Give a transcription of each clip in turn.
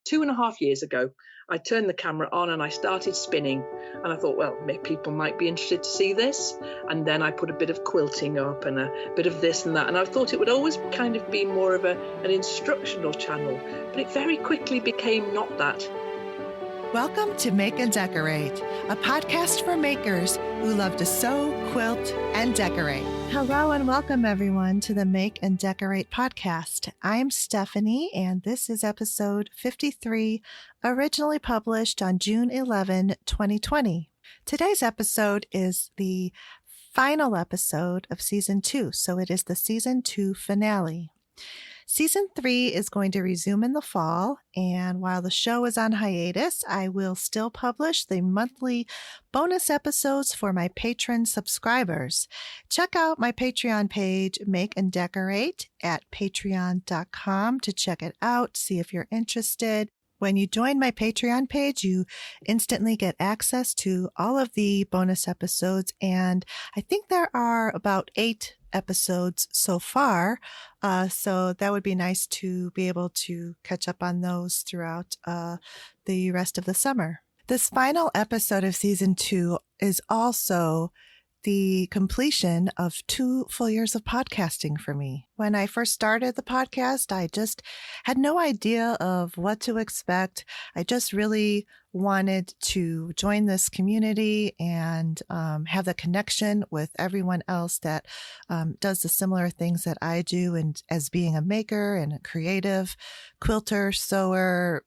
2.5 years ago, I turned the camera on and I started spinning, and I thought, well, maybe people might be interested to see this. And then I put a bit of quilting up and a bit of this and that, and I thought it would always kind of be more of an instructional channel, but it very quickly became not that. Welcome to Make and Decorate, a podcast for makers who love to sew, quilt, and decorate. Hello and welcome everyone to the Make and Decorate podcast. I'm Stephanie and this is episode 53, originally published on June 11, 2020. Today's episode is the final episode of season 2, so it is the season 2 finale. Season 3 is going to resume in the fall, and while the show is on hiatus, I will still publish the monthly bonus episodes for my patron subscribers. Check out my Patreon page, Make and Decorate, at patreon.com to check it out, see if you're interested. When you join my Patreon page, you instantly get access to all of the bonus episodes, and I think there are about 8 episodes so far, so that would be nice to be able to catch up on those throughout the rest of the summer. This final episode of season 2 is also the completion of 2 full years of podcasting for me. When I first started the podcast, I just had no idea of what to expect. I just really wanted to join this community and have the connection with everyone else that does the similar things that I do, and as being a maker and a creative quilter, sewer,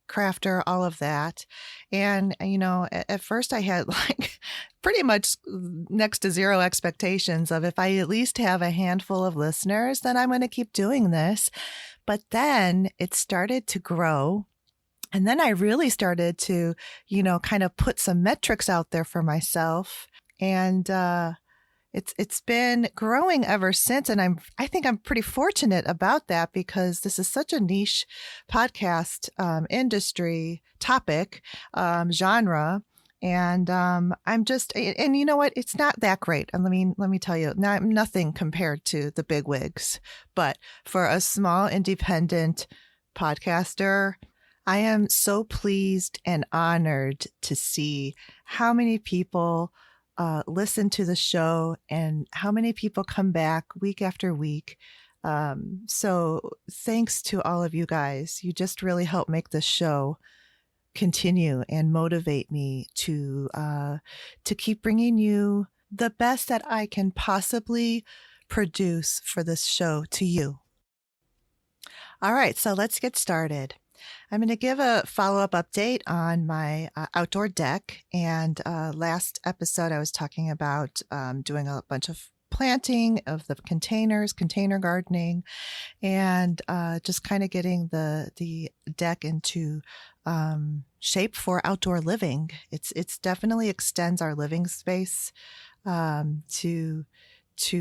crafter, all of that. And, you know, at first I had like pretty much next to zero expectations of if I at least have a handful of listeners, then I'm going to keep doing this. But then it started to grow. And then I really started to, you know, kind of put some metrics out there for myself. And, It's been growing ever since, and I think I'm pretty fortunate about that because this is such a niche podcast industry topic genre, and I'm just, and you know what, it's not that great. And let me tell you, nothing compared to the big wigs, but for a small independent podcaster, I am so pleased and honored to see how many people listen to the show and how many people come back week after week. So thanks to all of you guys. You just really help make this show continue and motivate me to keep bringing you the best that I can possibly produce for this show to you. All right, so let's get started. I'm going to give a follow-up update on my outdoor deck. And last episode, I was talking about doing a bunch of planting of the containers, container gardening, and just kind of getting the deck into shape for outdoor living. It's definitely extends our living space to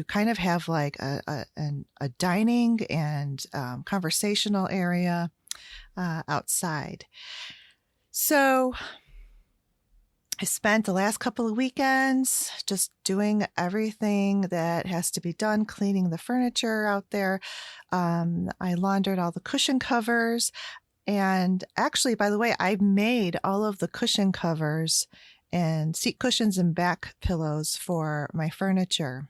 kind of have like a dining and conversational area outside. So I spent the last couple of weekends just doing everything that has to be done, cleaning the furniture out there. I laundered all the cushion covers. And actually, by the way, I made all of the cushion covers and seat cushions and back pillows for my furniture.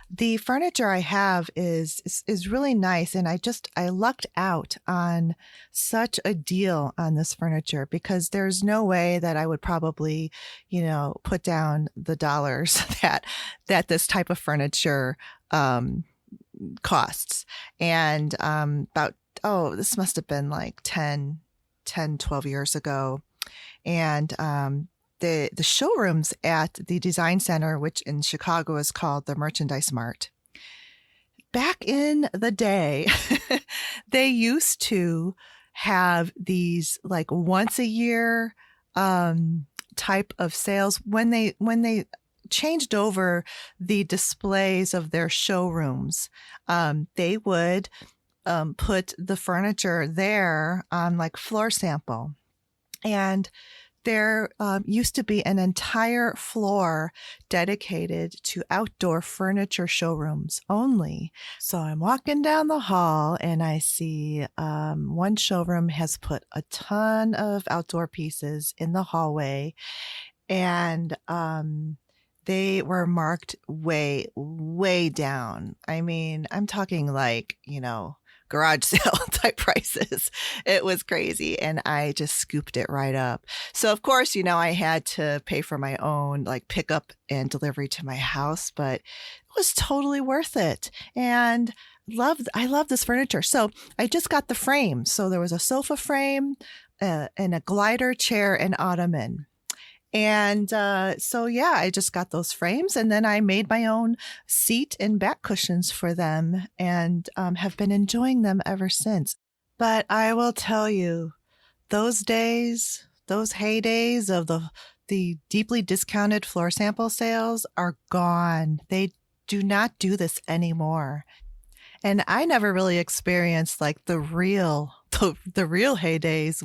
The furniture I have is really nice, and I lucked out on such a deal on this furniture because there's no way that I would probably, you know, put down the dollars that this type of furniture costs. And this must have been like 10, 12 years ago. And the showrooms at the Design Center, which in Chicago is called the Merchandise Mart. Back in the day, they used to have these like once a year type of sales. When they changed over the displays of their showrooms, they would put the furniture there on like floor sample. And there used to be an entire floor dedicated to outdoor furniture showrooms only. So I'm walking down the hall and I see one showroom has put a ton of outdoor pieces in the hallway, and they were marked way, way down. I mean, I'm talking like, garage sale type prices. It was crazy. And I just scooped it right up. So of course, I had to pay for my own like pickup and delivery to my house, but it was totally worth it. And I love this furniture. So I just got the frame. So there was a sofa frame and a glider chair and ottoman. And I just got those frames, and then I made my own seat and back cushions for them, and have been enjoying them ever since. But I will tell you, those days, those heydays of the deeply discounted floor sample sales are gone. They do not do this anymore. And I never really experienced like the real heydays,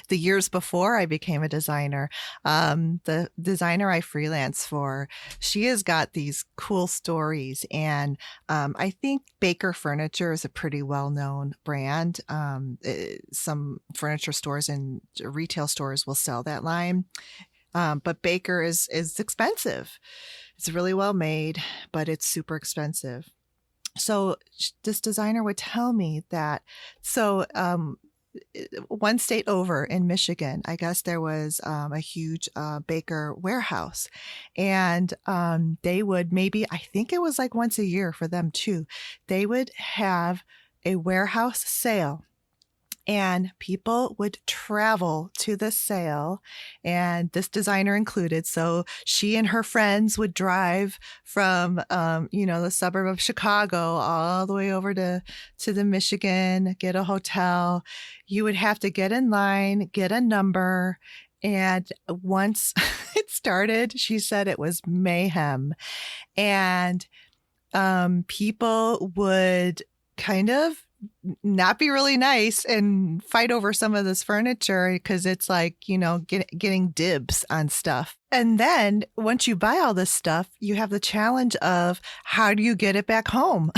the years before I became a designer. The designer I freelance for, she has got these cool stories. And I think Baker Furniture is a pretty well-known brand. Some furniture stores and retail stores will sell that line. But Baker is expensive. It's really well made, but it's super expensive. So this designer would tell me that, one state over in Michigan, I guess there was a huge Baker warehouse, and they would I think it was like once a year for them too, they would have a warehouse sale. And people would travel to the sale, and this designer included. So she and her friends would drive from, the suburb of Chicago all the way over to the Michigan, get a hotel. You would have to get in line, get a number. And once it started, she said it was mayhem. And people would kind of not be really nice and fight over some of this furniture because it's like, getting dibs on stuff. And then once you buy all this stuff, you have the challenge of how do you get it back home?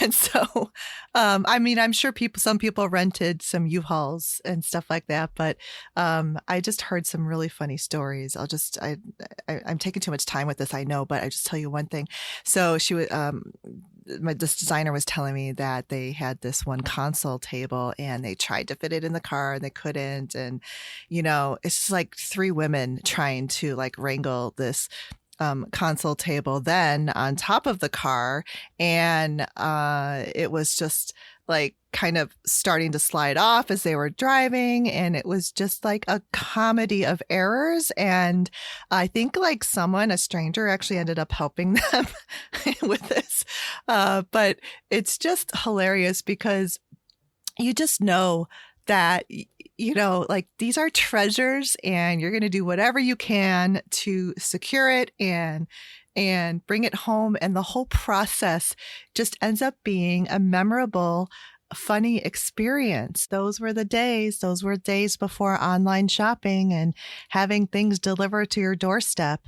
And so, I'm sure some people rented some U-Hauls and stuff like that, but I just heard some really funny stories. I'm taking too much time with this, I know, but I just tell you one thing. So she would, this designer was telling me that they had this one console table and they tried to fit it in the car and they couldn't. And, it's just like three women trying to like wrangle this console table then on top of the car. And it was just like kind of starting to slide off as they were driving. And it was just like a comedy of errors. And I think like a stranger actually ended up helping them with this. But it's just hilarious because you just know that, like these are treasures and you're going to do whatever you can to secure it and bring it home. And the whole process just ends up being a memorable, funny experience. Those were days before online shopping and having things delivered to your doorstep.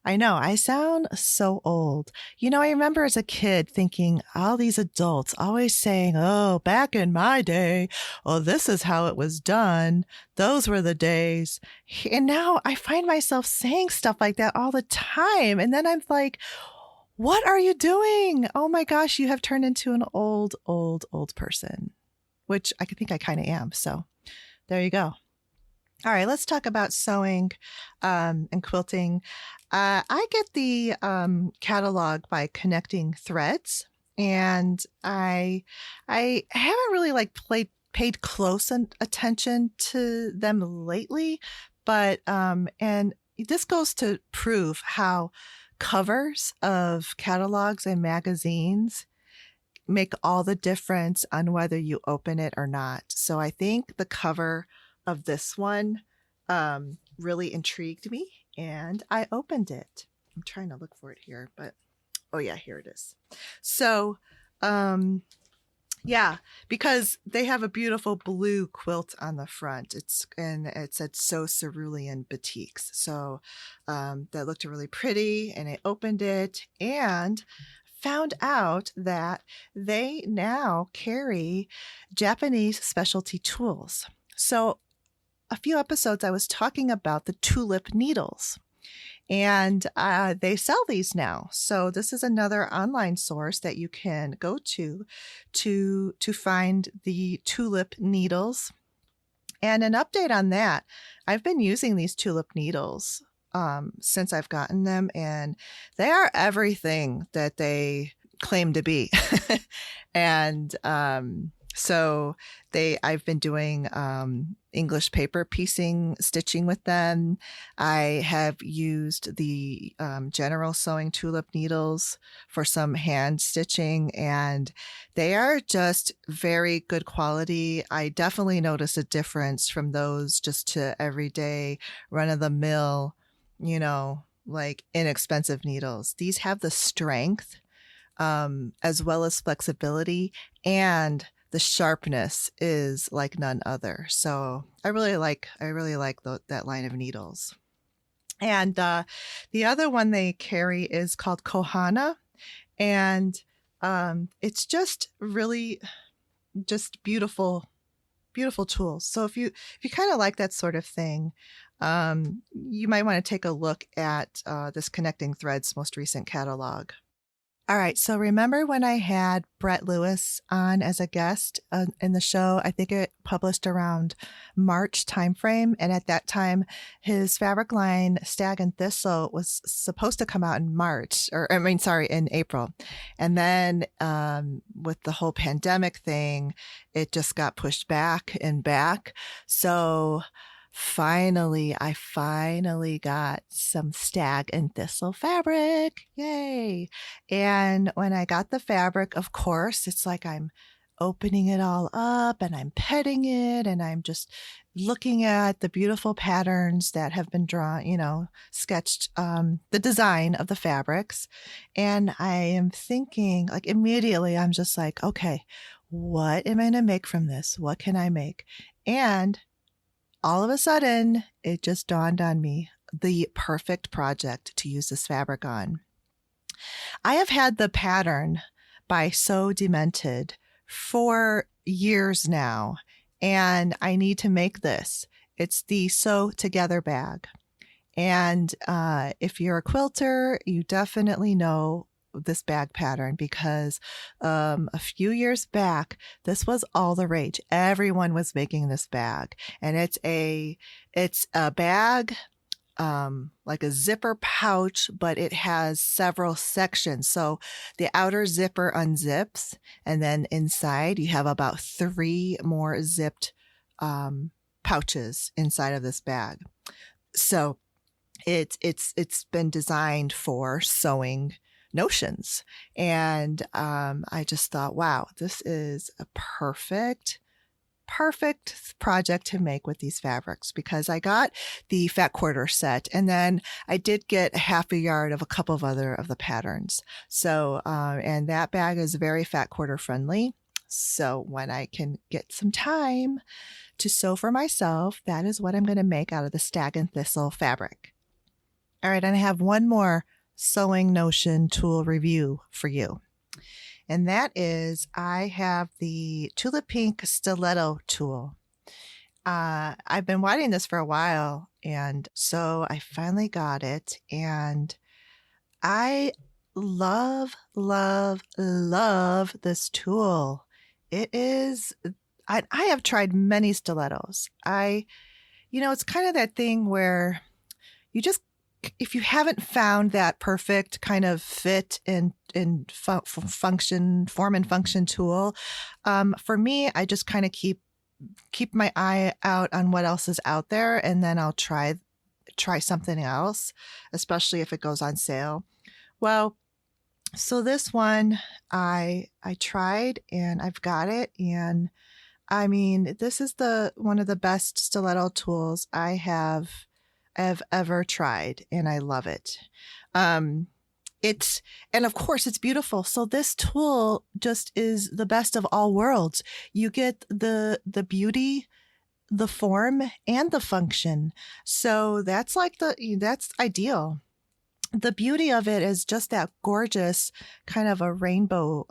I know, I sound so old. I remember as a kid thinking all these adults always saying, oh, back in my day, oh, this is how it was done. Those were the days. And now I find myself saying stuff like that all the time. And then I'm like, what are you doing? Oh my gosh, you have turned into an old, old, old person, which I think I kind of am. So there you go. All right, let's talk about sewing and quilting. I get the catalog by Connecting Threads, and I haven't really paid close attention to them lately, but and this goes to prove how covers of catalogs and magazines make all the difference on whether you open it or not. So I think the cover of this one really intrigued me, and I opened it. I'm trying to look for it here, but oh yeah, here it is. So Yeah, because they have a beautiful blue quilt on the front. It said So Cerulean Batiks. So that looked really pretty, and I opened it and found out that they now carry Japanese specialty tools. So a few episodes I was talking about the tulip needles. And they sell these now. So this is another online source that you can go to find the tulip needles. And an update on that, I've been using these tulip needles since I've gotten them, and they are everything that they claim to be. And so I've been doing English paper piecing, stitching with them. I have used the General Sewing tulip needles for some hand stitching, and they are just very good quality. I definitely notice a difference from those just to everyday run-of-the-mill, like inexpensive needles. These have the strength as well as flexibility, and the sharpness is like none other. So I really like that line of needles. And the other one they carry is called Kohana, and it's just really just beautiful tools. So if you kind of like that sort of thing, you might want to take a look at this Connecting Threads most recent catalog. All right. So remember when I had Brett Lewis on as a guest in the show? I think it published around March timeframe. And at that time, his fabric line Stag and Thistle was supposed to come out in in April. And then with the whole pandemic thing, it just got pushed back and back. So I finally got some Stag and Thistle fabric. Yay. And when I got the fabric, of course, it's like I'm opening it all up and I'm petting it and I'm just looking at the beautiful patterns that have been drawn, sketched, the design of the fabrics. And I am thinking, like, immediately, I'm just like, okay, what am I going to make from this? What can I make? And all of a sudden, it just dawned on me, the perfect project to use this fabric on. I have had the pattern by So Demented for years now, and I need to make this. It's the Sew Together bag. And if you're a quilter, you definitely know this bag pattern because a few years back, this was all the rage. Everyone was making this bag, and it's a bag like a zipper pouch, but it has several sections. So the outer zipper unzips, and then inside you have about 3 more zipped pouches inside of this bag. So it's been designed for sewing notions. And I just thought, wow, this is a perfect project to make with these fabrics, because I got the fat quarter set, and then I did get half a yard of a couple of other of the patterns. So, and that bag is very fat quarter friendly. So when I can get some time to sew for myself, that is what I'm going to make out of the Stag and Thistle fabric. All right. And I have one more sewing notion tool review for you. And that is, I have the Tula Pink Stiletto tool. I've been wanting this for a while, and so I finally got it. And I love this tool. It is, I have tried many stilettos. It's kind of that thing where you just, if you haven't found that perfect kind of fit and form and function tool, for me, I just kind of keep my eye out on what else is out there, and then I'll try something else, especially if it goes on sale. Well, so this one I tried, and I've got it, and I mean, this is one of the best stiletto tools I have ever tried, and I love it. and of course it's beautiful. So this tool just is the best of all worlds. You get the beauty, the form, and the function. So that's ideal. The beauty of it is just that gorgeous kind of a rainbow,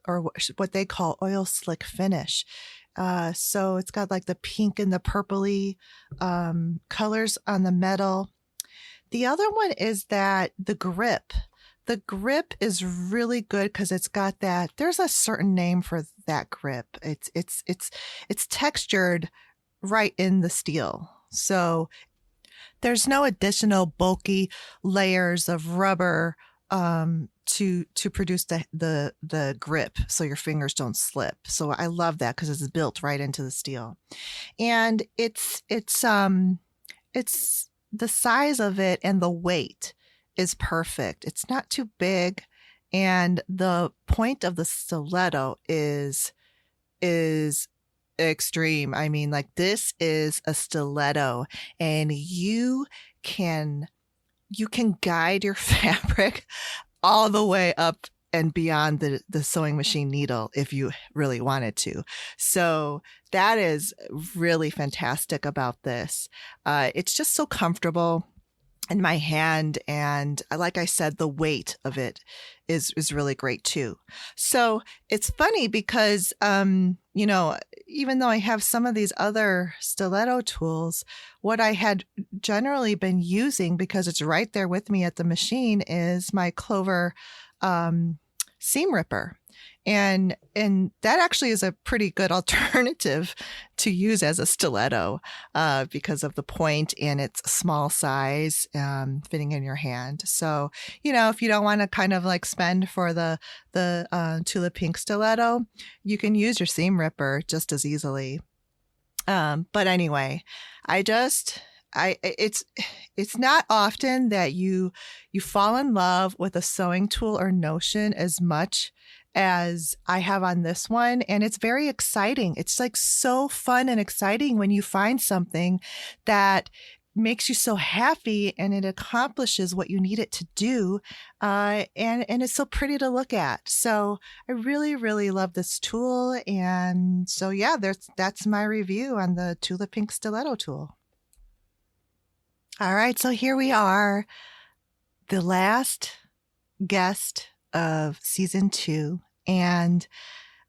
or what they call oil slick finish. So it's got like the pink and the purpley colors on the metal. The other one is that the grip. The grip is really good because it's got that. There's a certain name for that grip. It's textured right in the steel. So there's no additional bulky layers of rubber to produce the grip so your fingers don't slip. So I love that because it's built right into the steel. And it's the size of it and the weight is perfect. It's not too big, and the point of the stiletto is extreme. I mean, like, this is a stiletto, and you can guide your fabric all the way up and beyond the sewing machine needle if you really wanted to. So that is really fantastic about this. It's just so comfortable in my hand, and like I said, the weight of it is really great too. So it's funny because even though I have some of these other stiletto tools, what I had generally been using, because it's right there with me at the machine, is my Clover seam ripper. And that actually is a pretty good alternative to use as a stiletto because of the point and its small size fitting in your hand. So, if you don't want to kind of like spend for the Tula Pink Stiletto, you can use your seam ripper just as easily. But anyway, it's not often that you fall in love with a sewing tool or notion as much as I have on this one. And it's very exciting. It's like so fun and exciting when you find something that makes you so happy and it accomplishes what you need it to do. And it's so pretty to look at. So I really, really love this tool. And so, yeah, that's my review on the Tula Pink Stiletto tool. All right. So here we are, the last guest of season 2. And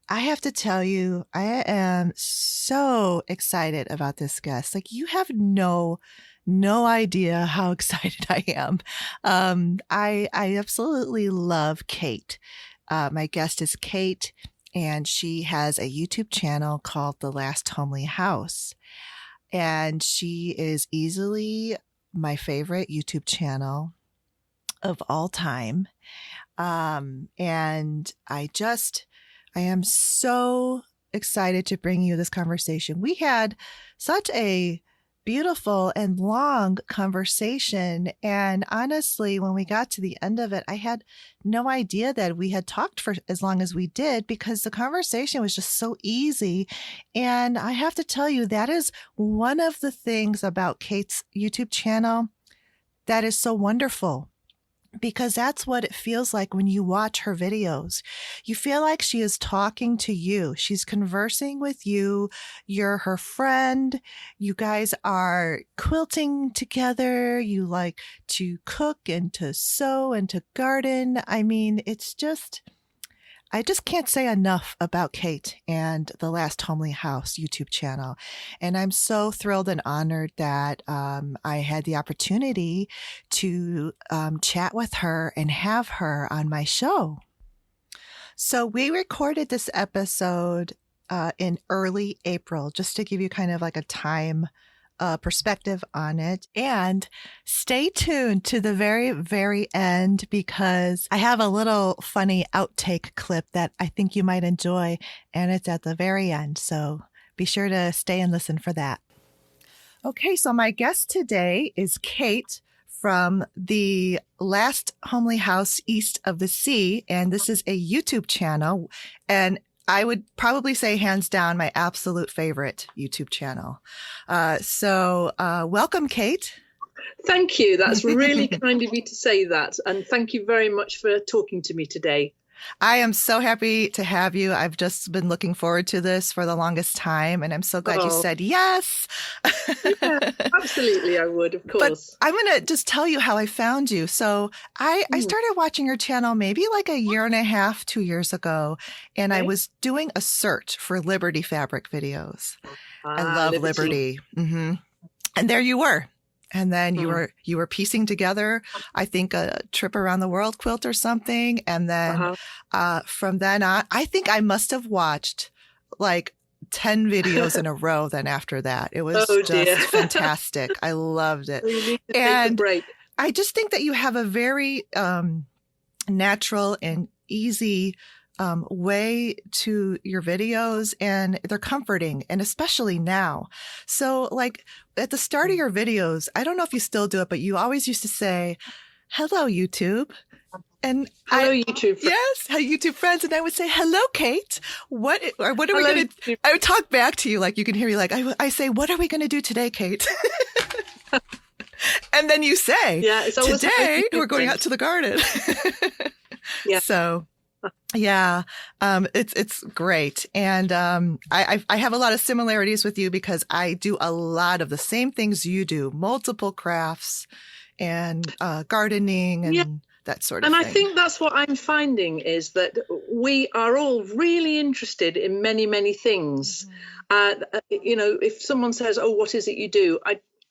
I have to tell you, I am so excited about this guest. Like, you have no idea how excited I am. I absolutely love Kate. My guest is Kate, and she has a YouTube channel called The Last Homely House. And she is easily my favorite YouTube channel of all time. And I am so excited to bring you this conversation. We had such a beautiful and long conversation. And honestly, when we got to the end of it, I had no idea that we had talked for as long as we did, because the conversation was just so easy. And I have to tell you, that is one of the things about Kate's YouTube channel that is so wonderful, because that's what it feels like when you watch her videos. You feel like she is talking to you. She's conversing with you. You're her friend. You guys are quilting together. You like to cook and to sew and to garden. I mean, I just can't say enough about Kate and the Last Homely House YouTube channel. And I'm so thrilled and honored that I had the opportunity to chat with her and have her on my show. So we recorded this episode in early April, just to give you kind of like a time perspective on it. And stay tuned to the very, very end, because I have a little funny outtake clip that I think you might enjoy, and it's at the very end. So be sure to stay and listen for that. Okay, so my guest today is Kate from the Last Homely House East of the Sea, and this is a YouTube channel, and I would probably say hands down my absolute favorite YouTube channel. So welcome, Kate. Thank you. That's really kind of you to say that. And thank you very much for talking to me today. I am so happy to have you. I've just been looking forward to this for the longest time, and I'm so glad you said yes. Yeah, absolutely, I would, of course. But I'm going to just tell you how I found you. So I started watching your channel maybe like a year and a half, 2 years ago, and I was doing a search for Liberty fabric videos. I love Liberty. Mm-hmm. And there you were. And then you were piecing together, I think, a trip around the world quilt or something. And then from then on, I think I must have watched like 10 videos in a row then after that. It was just fantastic. I loved it. And I just think that you have a very natural and easy way to your videos, and they're comforting, and especially now. So like at the start of your videos, I don't know if you still do it, but you always used to say, "Hello, YouTube." And hello, YouTube friends. Yes, hello, YouTube friends. And I would say, "Hello, Kate. What are we going to?" I would talk back to you, like you can hear me. Like I say, "What are we going to do today, Kate?" And then you say, "Today we're going out to the garden." Yeah. So. Yeah, it's great. And I have a lot of similarities with you because I do a lot of the same things you do, multiple crafts and gardening and that sort of thing. And I think that's what I'm finding is that we are all really interested in many, many things. You know, if someone says, "Oh, what is it you do?"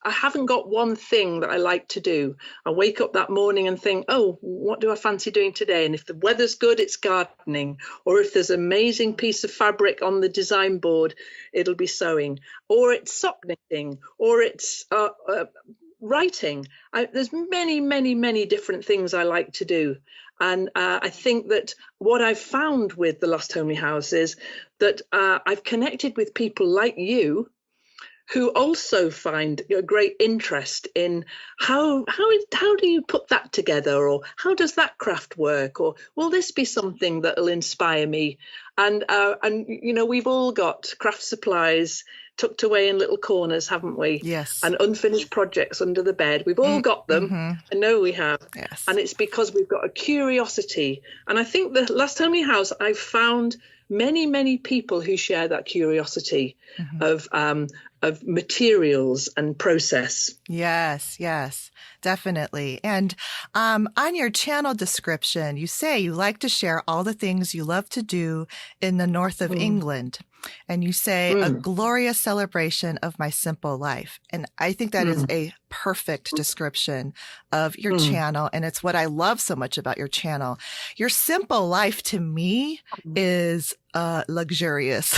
I haven't got one thing that I like to do. I wake up that morning and think, "Oh, what do I fancy doing today?" And if the weather's good, it's gardening. Or if there's an amazing piece of fabric on the design board, it'll be sewing. Or it's sock knitting. Or it's writing. There's many, many, many different things I like to do. And I think that what I've found with the Lost Homely House is that I've connected with people like you, who also find a great interest in how do you put that together, or how does that craft work, or will this be something that will inspire me? And you know, we've all got craft supplies tucked away in little corners, haven't we? Yes. And unfinished projects under the bed. We've all got them. I know we have. Yes. And it's because we've got a curiosity. And I think the Last Homely House, I've found many, many people who share that curiosity of materials and process. Yes, definitely. And on your channel description, you say you like to share all the things you love to do in the north of England. And you say a glorious celebration of my simple life. And I think that is a perfect description of your channel. And it's what I love so much about your channel. Your simple life to me is luxurious,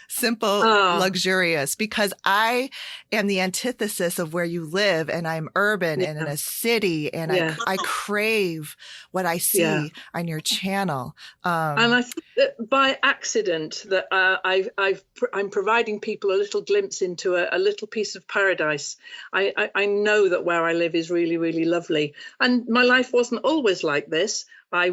simple, luxurious, because I am the antithesis of where you live, and I'm urban and in a city, and I crave what I see on your channel. And I think that by accident that I'm providing people a little glimpse into a little piece of paradise. I know that where I live is really, really lovely. And my life wasn't always like this. I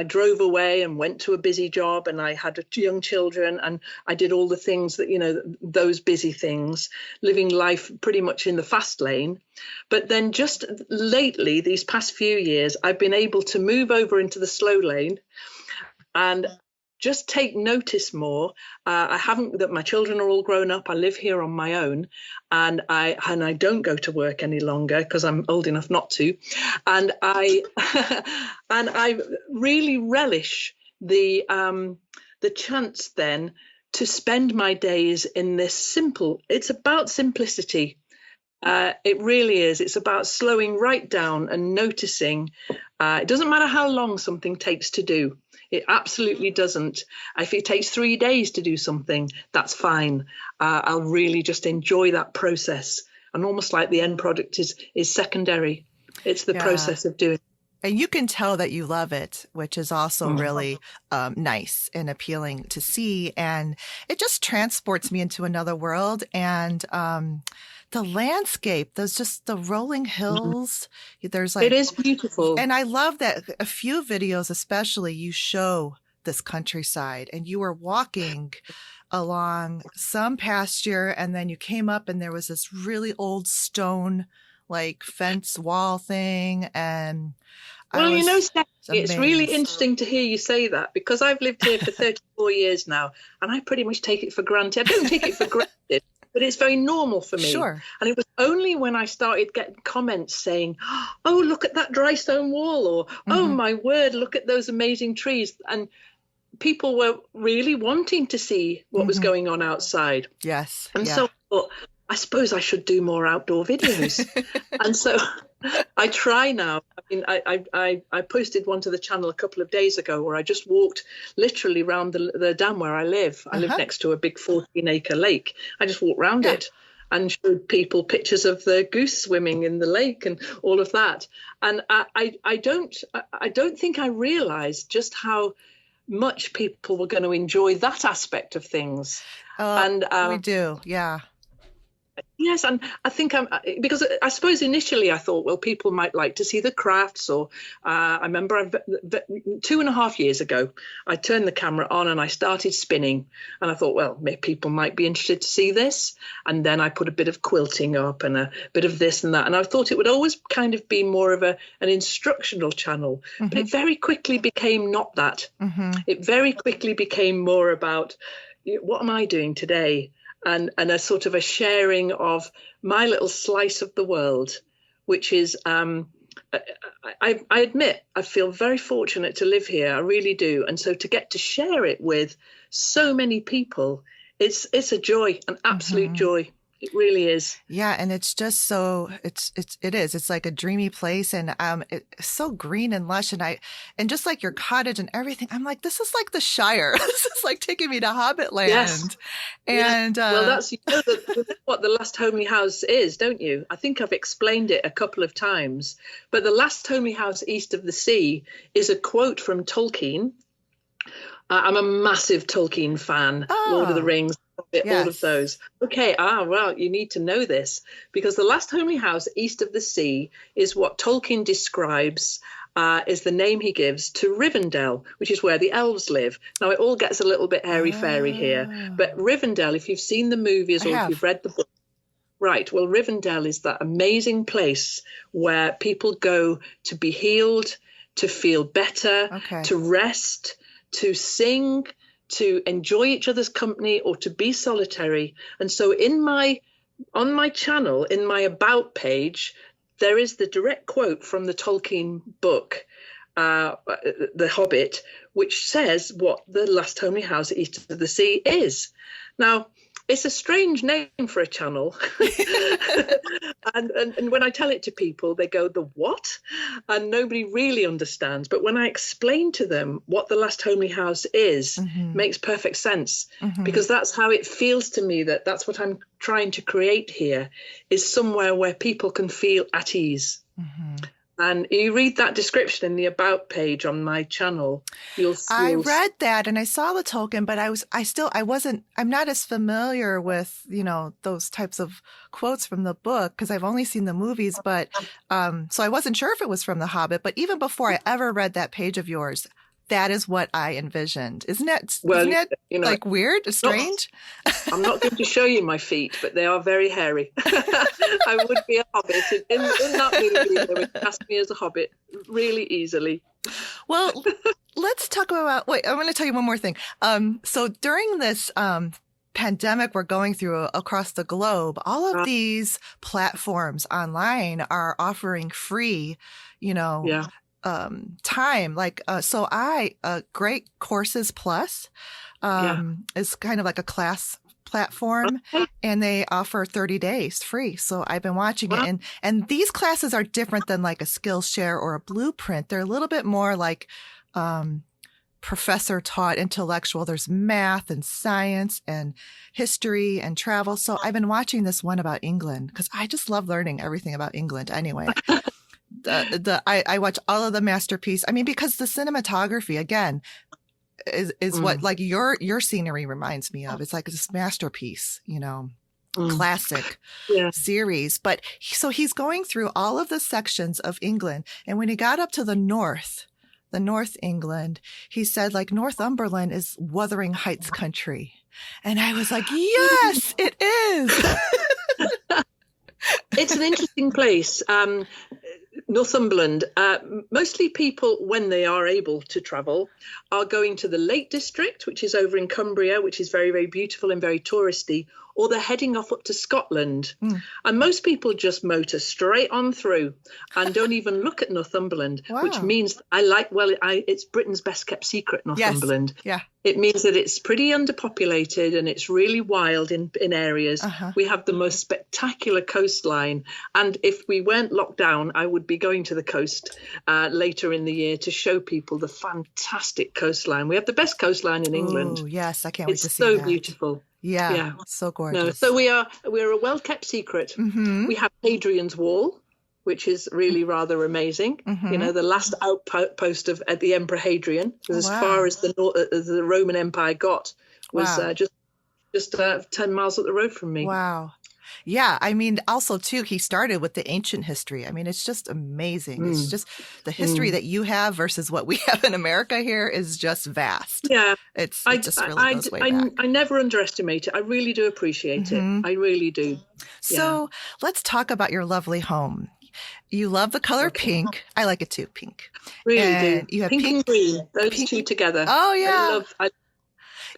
drove away and went to a busy job, and I had young children, and I did all the things that, you know, those busy things, living life pretty much in the fast lane. But then just lately, these past few years, I've been able to move over into the slow lane and just take notice more. That my children are all grown up. I live here on my own, and I don't go to work any longer because I'm old enough not to. And I really relish the chance then to spend my days in this simple. It's about simplicity. It really is. It's about slowing right down and noticing. It doesn't matter how long something takes to do. It absolutely doesn't. If it takes 3 days to do something, that's fine. I'll really just enjoy that process. And almost like the end product is secondary. It's the process of doing. And you can tell that you love it, which is also really nice and appealing to see. And it just transports me into another world. And the landscape, there's just the rolling hills. There's like, it is beautiful. And I love that a few videos, especially, you show this countryside, and you were walking along some pasture, and then you came up and there was this really old stone like fence wall thing. And well, Stephanie, it's really amazed. interesting to hear you say that, because I've lived here for 34 years now, and I pretty much take it for granted. I don't take it for granted, but it's very normal for me. Sure. And it was only when I started getting comments saying, oh, look at that dry stone wall, or, oh, my word, look at those amazing trees. And people were really wanting to see what was going on outside. Yes. And so I thought, I suppose I should do more outdoor videos. And so I try now. I mean, I posted one to the channel a couple of days ago where I just walked literally around the dam where I live. I live next to a big 14-acre lake. I just walked around it and showed people pictures of the goose swimming in the lake and all of that. And I don't think I realized just how much people were going to enjoy that aspect of things. And we do, yeah. Yes, and I think because I suppose initially I thought, well, people might like to see the crafts, or I remember 2.5 years ago, I turned the camera on and I started spinning, and I thought, well, maybe people might be interested to see this, and then I put a bit of quilting up and a bit of this and that, and I thought it would always kind of be more of an instructional channel, but it very quickly became not that. It very quickly became more about, what am I doing today? And a sort of a sharing of my little slice of the world, which is, I admit, I feel very fortunate to live here. I really do. And so to get to share it with so many people, it's a joy, an absolute joy. It really is. Yeah. And it's just so, it is. It's like a dreamy place, and it's so green and lush. And just like your cottage and everything, I'm like, this is like the Shire. This is like taking me to Hobbit land. Yes. And well, that's what the last homely house is, don't you? I think I've explained it a couple of times, but the last homely house east of the sea is a quote from Tolkien. I'm a massive Tolkien fan. Lord of the Rings. All of those. Okay, well, you need to know this, because the last homely house east of the sea is what Tolkien describes is the name he gives to Rivendell, which is where the elves live. Now, it all gets a little bit airy-fairy here, but Rivendell, if you've seen the movies or if you've read the book, right, well, Rivendell is that amazing place where people go to be healed, to feel better, to rest, to sing, to enjoy each other's company, or to be solitary. And so on my channel, in my about page, there is the direct quote from the Tolkien book, The Hobbit, which says what the last homely house east of the sea is. Now, it's a strange name for a channel. and when I tell it to people, they go, the what? And nobody really understands. But when I explain to them what the last homely house is, makes perfect sense, because that's how it feels to me, that's what I'm trying to create here, is somewhere where people can feel at ease. And you read that description in the about page on my channel. I read that and I saw the Tolkien, but I'm not as familiar with, those types of quotes from the book, because I've only seen the movies, but, so I wasn't sure if it was from The Hobbit, but even before I ever read that page of yours, that is what I envisioned. Isn't it like weird, strange? I'm not going to show you my feet, but they are very hairy. I would be a hobbit. In that movie, they would cast me as a hobbit really easily. Well, let's talk about, wait, I'm going to tell you one more thing. So during this pandemic we're going through across the globe, all of these platforms online are offering free, time, like so Great Courses Plus is kind of like a class platform, and they offer 30 days free. So I've been watching it, and these classes are different than like a Skillshare or a Blueprint. They're a little bit more like professor taught, intellectual. There's math and science and history and travel. So I've been watching this one about England, because I just love learning everything about England anyway. I watch all of the masterpiece. I mean, because the cinematography, again, is what like your scenery reminds me of. It's like this masterpiece, classic series. But so he's going through all of the sections of England. And when he got up to the north, the North England, he said like Northumberland is Wuthering Heights country. And I was like, yes, it is. It's an interesting place. Northumberland, mostly people, when they are able to travel, are going to the Lake District, which is over in Cumbria, which is very, very beautiful and very touristy, or they're heading off up to Scotland. And most people just motor straight on through and don't even look at Northumberland, which means it's Britain's best kept secret, Northumberland. Yes. Yeah. It means that it's pretty underpopulated and it's really wild in areas. We have the most spectacular coastline. And if we weren't locked down, I would be going to the coast later in the year to show people the fantastic coastline. We have the best coastline in England. Oh, yes. I can't wait to see that. It's so beautiful. Yeah. So gorgeous. No, so we're a well-kept secret. We have Hadrian's Wall, which is really rather amazing. You know, the last outpost of the Emperor Hadrian, as far as the Roman Empire got, was just 10 miles up the road from me. Wow. Yeah. I mean, also, too, he started with the ancient history. I mean, it's just amazing. It's just the history that you have versus what we have in America here is just vast. Yeah. It just really goes way back. I never underestimate it. I really do appreciate it. I really do. So let's talk about your lovely home. You love the color pink. I like it too, pink. Really do. You have pink and green, those two together. Oh, yeah. I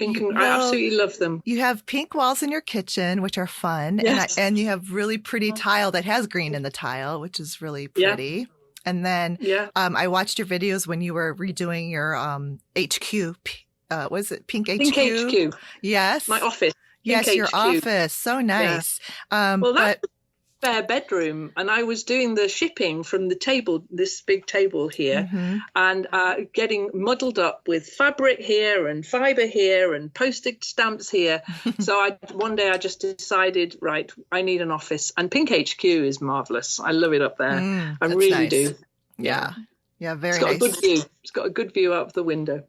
absolutely love them. You have pink walls in your kitchen, which are fun. Yes. And you have really pretty tile that has green in the tile, which is really pretty. Yeah. And then I watched your videos when you were redoing your HQ. Was it Pink HQ? Pink HQ. Yes. My office. Yes, Pink your HQ. office. So nice. Yeah. Well, that's a spare bedroom. And I was doing the shipping from the table, this big table here, and getting muddled up with fabric here and fiber here and postage stamps here. So one day I just decided, right, I need an office. And Pink HQ is marvelous. I love it up there. I really do. Yeah. Yeah, very It's got nice. a good view. It's got a good view out of the window.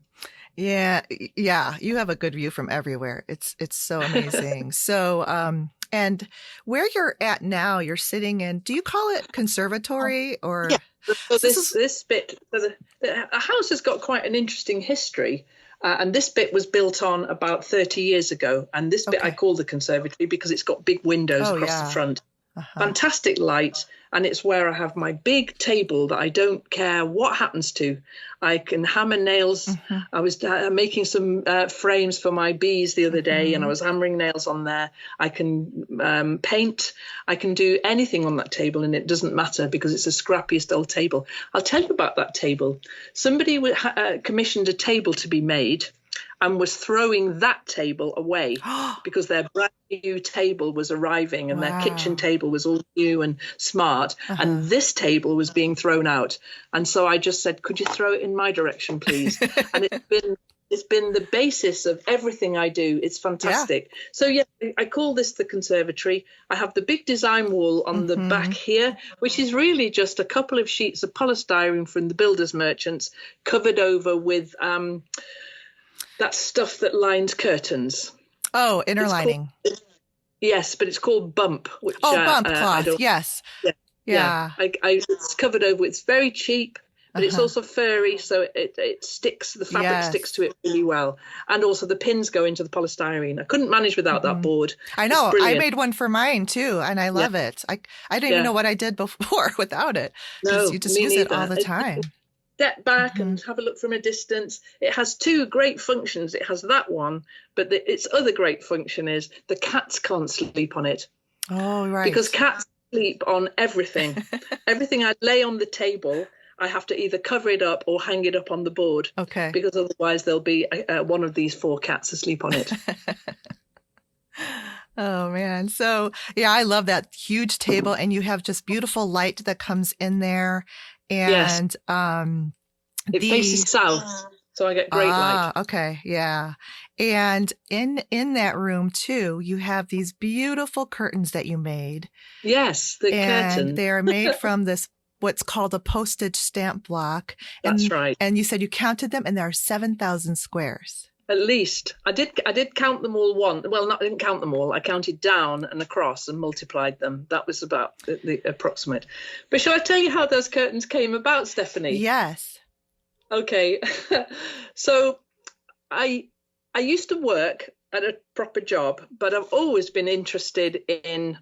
Yeah. You have a good view from everywhere. It's so amazing. So, and where you're at now, you're sitting in, do you call it conservatory or? Yeah. So this bit, the house has got quite an interesting history. And this bit was built on about 30 years ago. And this bit I call the conservatory because it's got big windows across the front. Fantastic light. And it's where I have my big table that I don't care what happens to. I can hammer nails. I was making some frames for my bees the other day, and I was hammering nails on there. I can paint. I can do anything on that table, and it doesn't matter because it's the scrappiest old table. I'll tell you about that table. Somebody commissioned a table to be made and was throwing that table away because their brand new table was arriving and their kitchen table was all new and smart. And this table was being thrown out. And so I just said, could you throw it in my direction, please? And it's been the basis of everything I do. It's fantastic. So, I call this the conservatory. I have the big design wall on the back here, which is really just a couple of sheets of polystyrene from the builders merchants covered over with that stuff that lines curtains. Oh, inner lining. Yes, but it's called bump. Which, bump cloth. Yes. Yeah. It's covered over. It's very cheap, but it's also furry, so it sticks. The fabric sticks to it really well, and also the pins go into the polystyrene. I couldn't manage without that board. I know. I made one for mine too, and I love it. I didn't even know what I did before without it. No, you just use it all the time. Step back and have a look from a distance. It has two great functions. It has that one, but its other great function is the cats can't sleep on it. Oh, right. Because cats sleep on everything. Everything I lay on the table, I have to either cover it up or hang it up on the board. Okay. Because otherwise there'll be one of these four cats asleep on it. Oh, man. So, I love that huge table, and you have just beautiful light that comes in there. And it faces south, so I get great light. Okay, yeah. And in that room too, you have these beautiful curtains that you made. Yes, the curtain. They are made from this what's called a postage stamp block. That's right. And you said you counted them, and there are 7,000 squares. At least. I did count them all once. Well, I didn't count them all. I counted down and across and multiplied them. That was about the approximate. But shall I tell you how those curtains came about, Stephanie? Yes. Okay. So I I used to work at a proper job, but I've always been interested in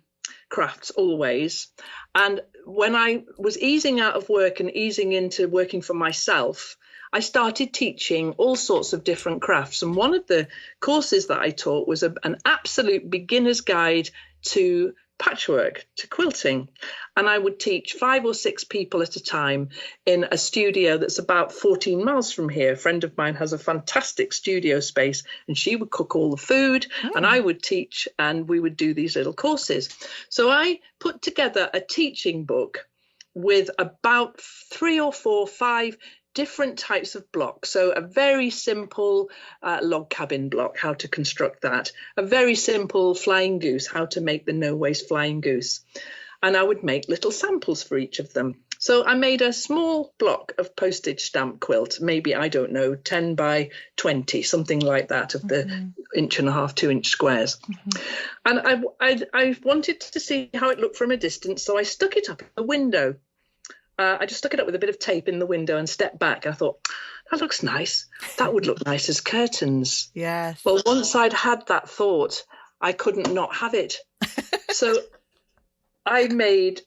crafts always. And when I was easing out of work and easing into working for myself, I started teaching all sorts of different crafts. And one of the courses that I taught was an absolute beginner's guide to patchwork, to quilting. And I would teach 5 or 6 people at a time in a studio that's about 14 miles from here. A friend of mine has a fantastic studio space, and she would cook all the food and I would teach, and we would do these little courses. So I put together a teaching book with about 3 or 4, 5 different types of blocks. So a very simple log cabin block, how to construct that. A very simple flying goose, how to make the no waste flying goose. And I would make little samples for each of them. So I made a small block of postage stamp quilt, maybe, I don't know, 10 by 20, something like that, of the 1.5 to 2-inch squares. And I wanted to see how it looked from a distance, so I stuck it up in the window. I just stuck it up with a bit of tape in the window and stepped back. I thought, that looks nice. That would look nice as curtains. Yes. Well, once I'd had that thought, I couldn't not have it. So I made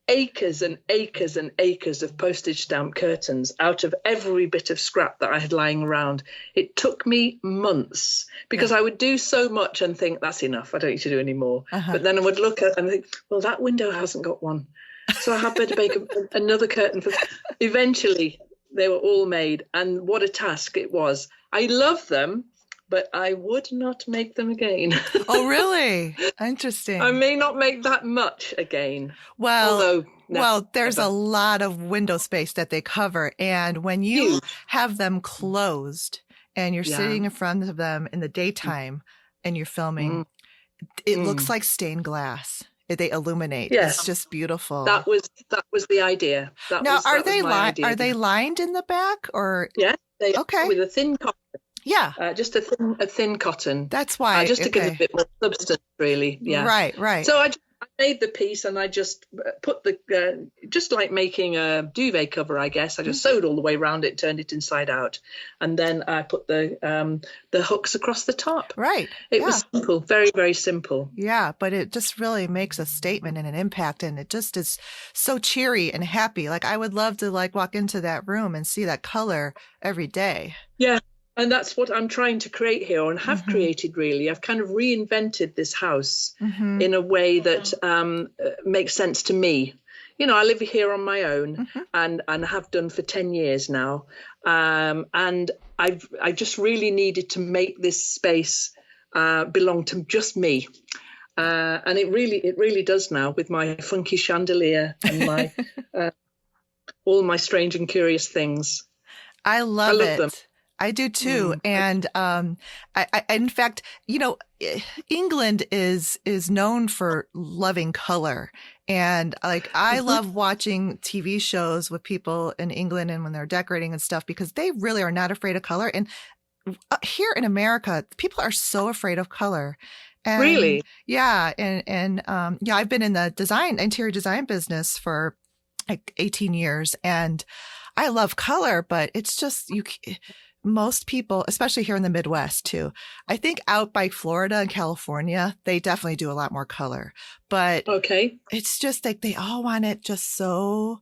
acres and acres and acres of postage stamp curtains out of every bit of scrap that I had lying around. It took me months because I would do so much and think, that's enough, I don't need to do any more. But then I would look at and think, well, that window hasn't got one. So I had better make another curtain. Eventually, they were all made. And what a task it was. I love them, but I would not make them again. Oh, really? Interesting. I may not make that much again. Well, there's a lot of window space that they cover. And when you have them closed and you're sitting in front of them in the daytime and you're filming, it looks like stained glass. They illuminate. Yes. It's just beautiful. That was the idea. Are they lined in the back or? Yeah, they are with a thin cotton. Yeah, just a thin cotton. That's why. Just to give it a bit more substance, really. Yeah. Right. So I made the piece and I just put just like making a duvet cover, I guess. I just sewed all the way around it, turned it inside out, and then I put the hooks across the top. Right. It was simple, very, very simple. Yeah, but it just really makes a statement and an impact, and it just is so cheery and happy. Like I would love to walk into that room and see that color every day. Yeah. And that's what I'm trying to create here, and have created, really. I've kind of reinvented this house in a way that makes sense to me. You know, I live here on my own and have done for 10 years now. And I just really needed to make this space belong to just me. And it really does now, with my funky chandelier and my all my strange and curious things. I love it. them. I do too. And in fact, you know, England is known for loving color. And I love watching TV shows with people in England and when they're decorating and stuff, because they really are not afraid of color. And here in America, people are so afraid of color. And, really? Yeah. And I've been in the interior design business for like 18 years, and I love color, but it's just, most people, especially here in the Midwest too, I think out by Florida and California, they definitely do a lot more color. But it's just like they all want it just so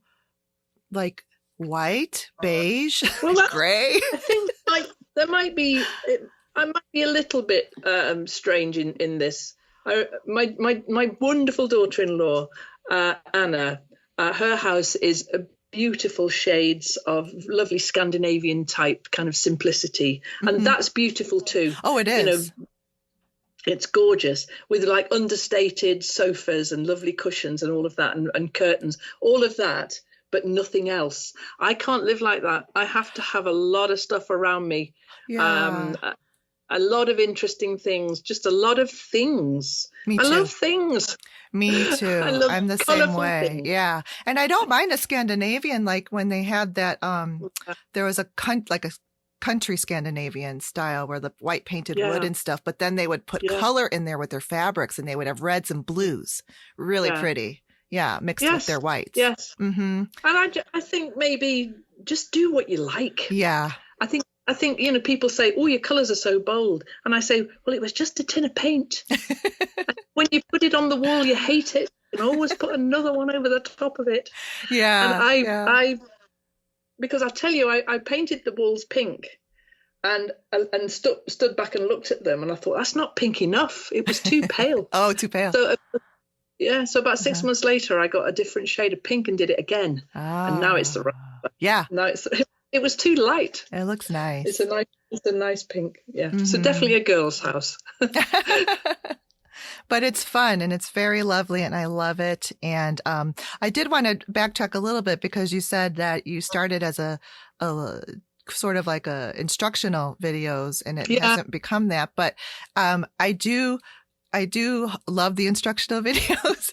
like white, beige, gray. I think there might be, I might be a little bit strange in this. My wonderful daughter-in-law, Anna, her house is a beautiful shades of lovely Scandinavian type kind of simplicity, and that's beautiful too. Oh, it is. You know, it's gorgeous, with like understated sofas and lovely cushions and all of that, and curtains, all of that, but nothing else. I can't live like that. I have to have a lot of stuff around me. A lot of interesting things, just a lot of things. Me too. I love things. Me too. I'm the same way. Things. Yeah. And I don't mind a Scandinavian, like when they had that, there was a country Scandinavian style where the white painted wood and stuff, but then they would put color in there with their fabrics, and they would have reds and blues. Really pretty. mixed with their whites. Yes. Mm-hmm. And I think maybe just do what you like. Yeah. I think, people say, oh, your colours are so bold. And I say, well, it was just a tin of paint. When you put it on the wall, you hate it. You can always put another one over the top of it. Yeah. And because I tell you, I painted the walls pink and stood back and looked at them. And I thought, that's not pink enough. It was too pale. Oh, too pale. So, so about 6 months later, I got a different shade of pink and did it again. And now it's the right. Yeah. Now it was too light. It looks nice. It's a nice pink. Yeah. Mm-hmm. So definitely a girl's house. But it's fun and it's very lovely and I love it. And I did want to backtrack a little bit because you said that you started as a sort of like a instructional videos and it hasn't become that. But I do love the instructional videos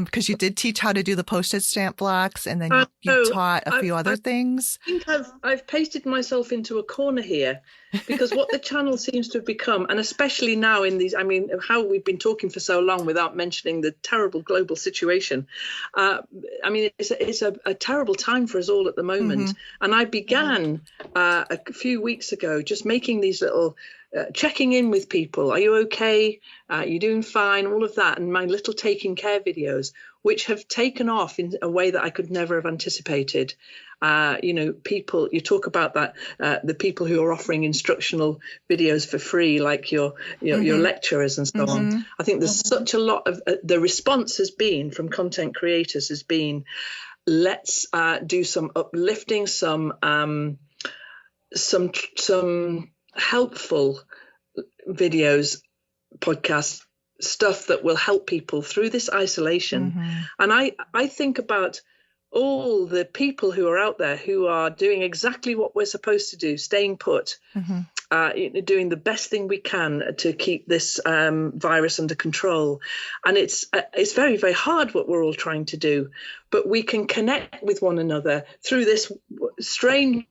because you did teach how to do the postage stamp blocks and then you taught a few other things. I think I've pasted myself into a corner here because what the channel seems to have become, and especially now in these, how we've been talking for so long without mentioning the terrible global situation. It's a terrible time for us all at the moment. Mm-hmm. And I began a few weeks ago just making these little checking in with people. Are you okay? You're doing fine? All of that. And my little taking care videos, which have taken off in a way that I could never have anticipated. People, you talk about that, the people who are offering instructional videos for free, like your lecturers and so on. I think there's such a lot of, the response has been from content creators has been, let's do some uplifting, some helpful videos, podcasts, stuff that will help people through this isolation. Mm-hmm. And I think about all the people who are out there who are doing exactly what we're supposed to do, staying put, doing the best thing we can to keep this virus under control. And it's very, very hard what we're all trying to do, but we can connect with one another through this strange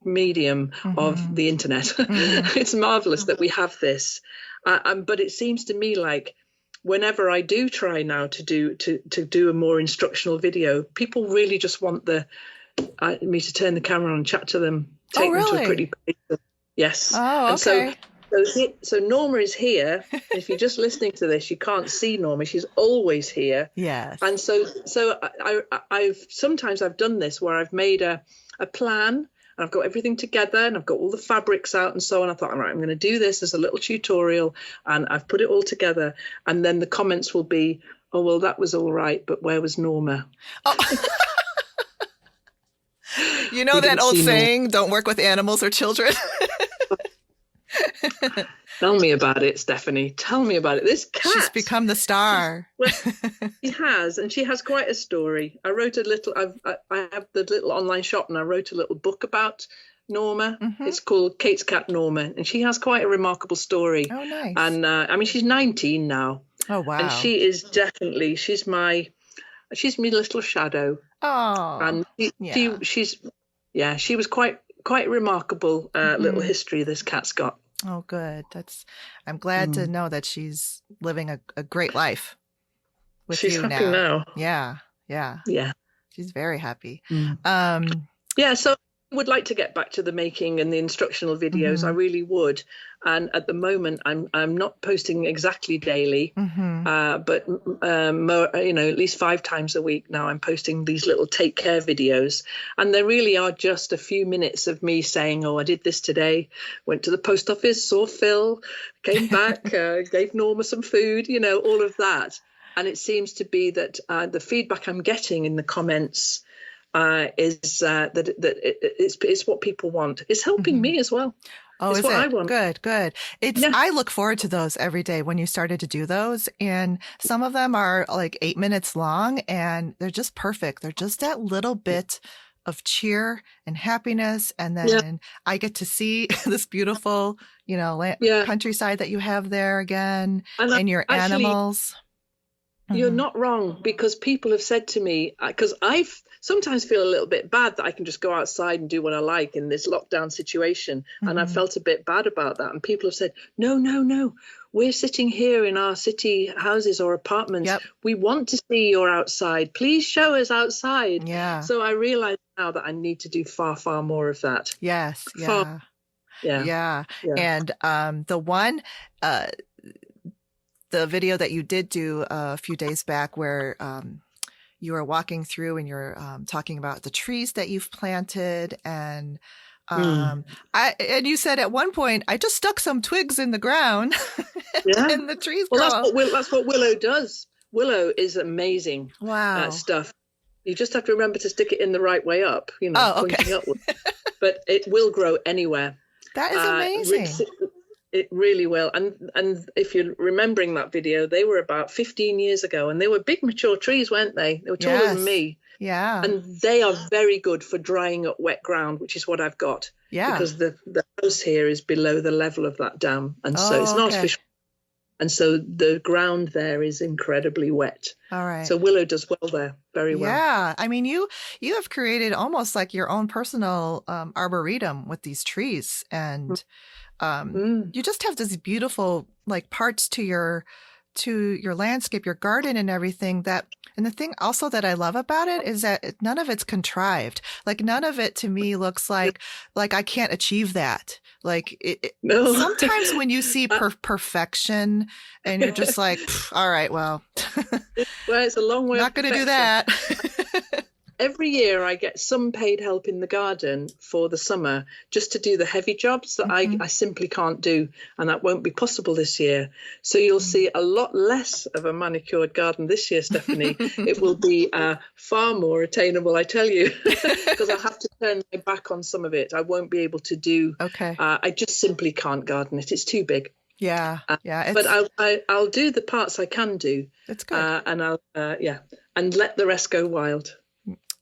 medium of the internet. It's marvelous that we have this, but it seems to me like whenever I do try now to do a more instructional video, people really just want me to turn the camera on and chat to them, take them to a pretty place. Yes. Oh, okay. And so Norma is here. If you're just listening to this, you can't see Norma. She's always here. Yes. And so I've done this where I've made a plan. And I've got everything together and I've got all the fabrics out and so on. I thought, all right, I'm going to do this as a little tutorial and I've put it all together. And then the comments will be, oh, well, that was all right, but where was Norma? Oh. You know that old saying, don't work with animals or children? Tell me about it, Stephanie. Tell me about it. This cat. She's become the star. She has, and she has quite a story. I wrote I have the little online shop, and I wrote a little book about Norma. It's called Kate's Cat Norma, and she has quite a remarkable story. Oh, nice. And she's 19 now. Oh, wow. And she is definitely, she's my little shadow. Oh, and she was quite remarkable little history this cat's got. Oh, good. I'm glad to know that she's living a great life with she's you happy now. Yeah. She's very happy. So I would like to get back to the making and the instructional videos. I really would. And at the moment, I'm not posting exactly daily, but at least 5 times a week now. I'm posting these little take care videos, and they really are just a few minutes of me saying, "Oh, I did this today. Went to the post office, saw Phil, came back, gave Norma some food. All of that." And it seems to be that the feedback I'm getting in the comments is that it's what people want. It's helping me as well. Oh, is it? I want. Good. I look forward to those every day when you started to do those. And some of them are like 8 minutes long and they're just perfect. They're just that little bit of cheer and happiness. And then I get to see this beautiful, countryside that you have there again and your animals. You're not wrong, because people have said to me, because I've sometimes feel a little bit bad that I can just go outside and do what I like in this lockdown situation. And I felt a bit bad about that. And people have said, no, we're sitting here in our city houses or apartments. Yep. We want to see you're outside. Please show us outside. Yeah. So I realize now that I need to do far, far more of that. Yes. Yeah. Yeah. And the one, the video that you did do a few days back where you were walking through and you're talking about the trees that you've planted, and and you said at one point, I just stuck some twigs in the ground and the trees grow. That's what willow does. Willow is amazing. Wow. Stuff. You just have to remember to stick it in the right way up, pointing upwards. But it will grow anywhere. That is amazing. It really will. And if you're remembering that video, they were about 15 years ago, and they were big, mature trees, weren't they? They were taller than me. Yeah. And they are very good for drying up wet ground, which is what I've got. Yeah. Because the house here is below the level of that dam. And so it's an artificial. And so the ground there is incredibly wet. All right. So willow does well there, very well. Yeah. I mean, you have created almost like your own personal arboretum with these trees, and you just have this beautiful like parts to your landscape, your garden and everything. And the thing also that I love about it is that none of it's contrived. Like none of it to me looks like I can't achieve that. Like no. Sometimes when you see perfection and you're just like, all right, well, it's a long way. Not going to do that. Every year I get some paid help in the garden for the summer just to do the heavy jobs that I simply can't do, and that won't be possible this year. So you'll see a lot less of a manicured garden this year, Stephanie. It will be far more attainable, I tell you, because I have to turn my back on some of it. I won't be able to do. Okay. I just simply can't garden it. It's too big. Yeah. But I'll do the parts I can do. It's good. And I'll and let the rest go wild.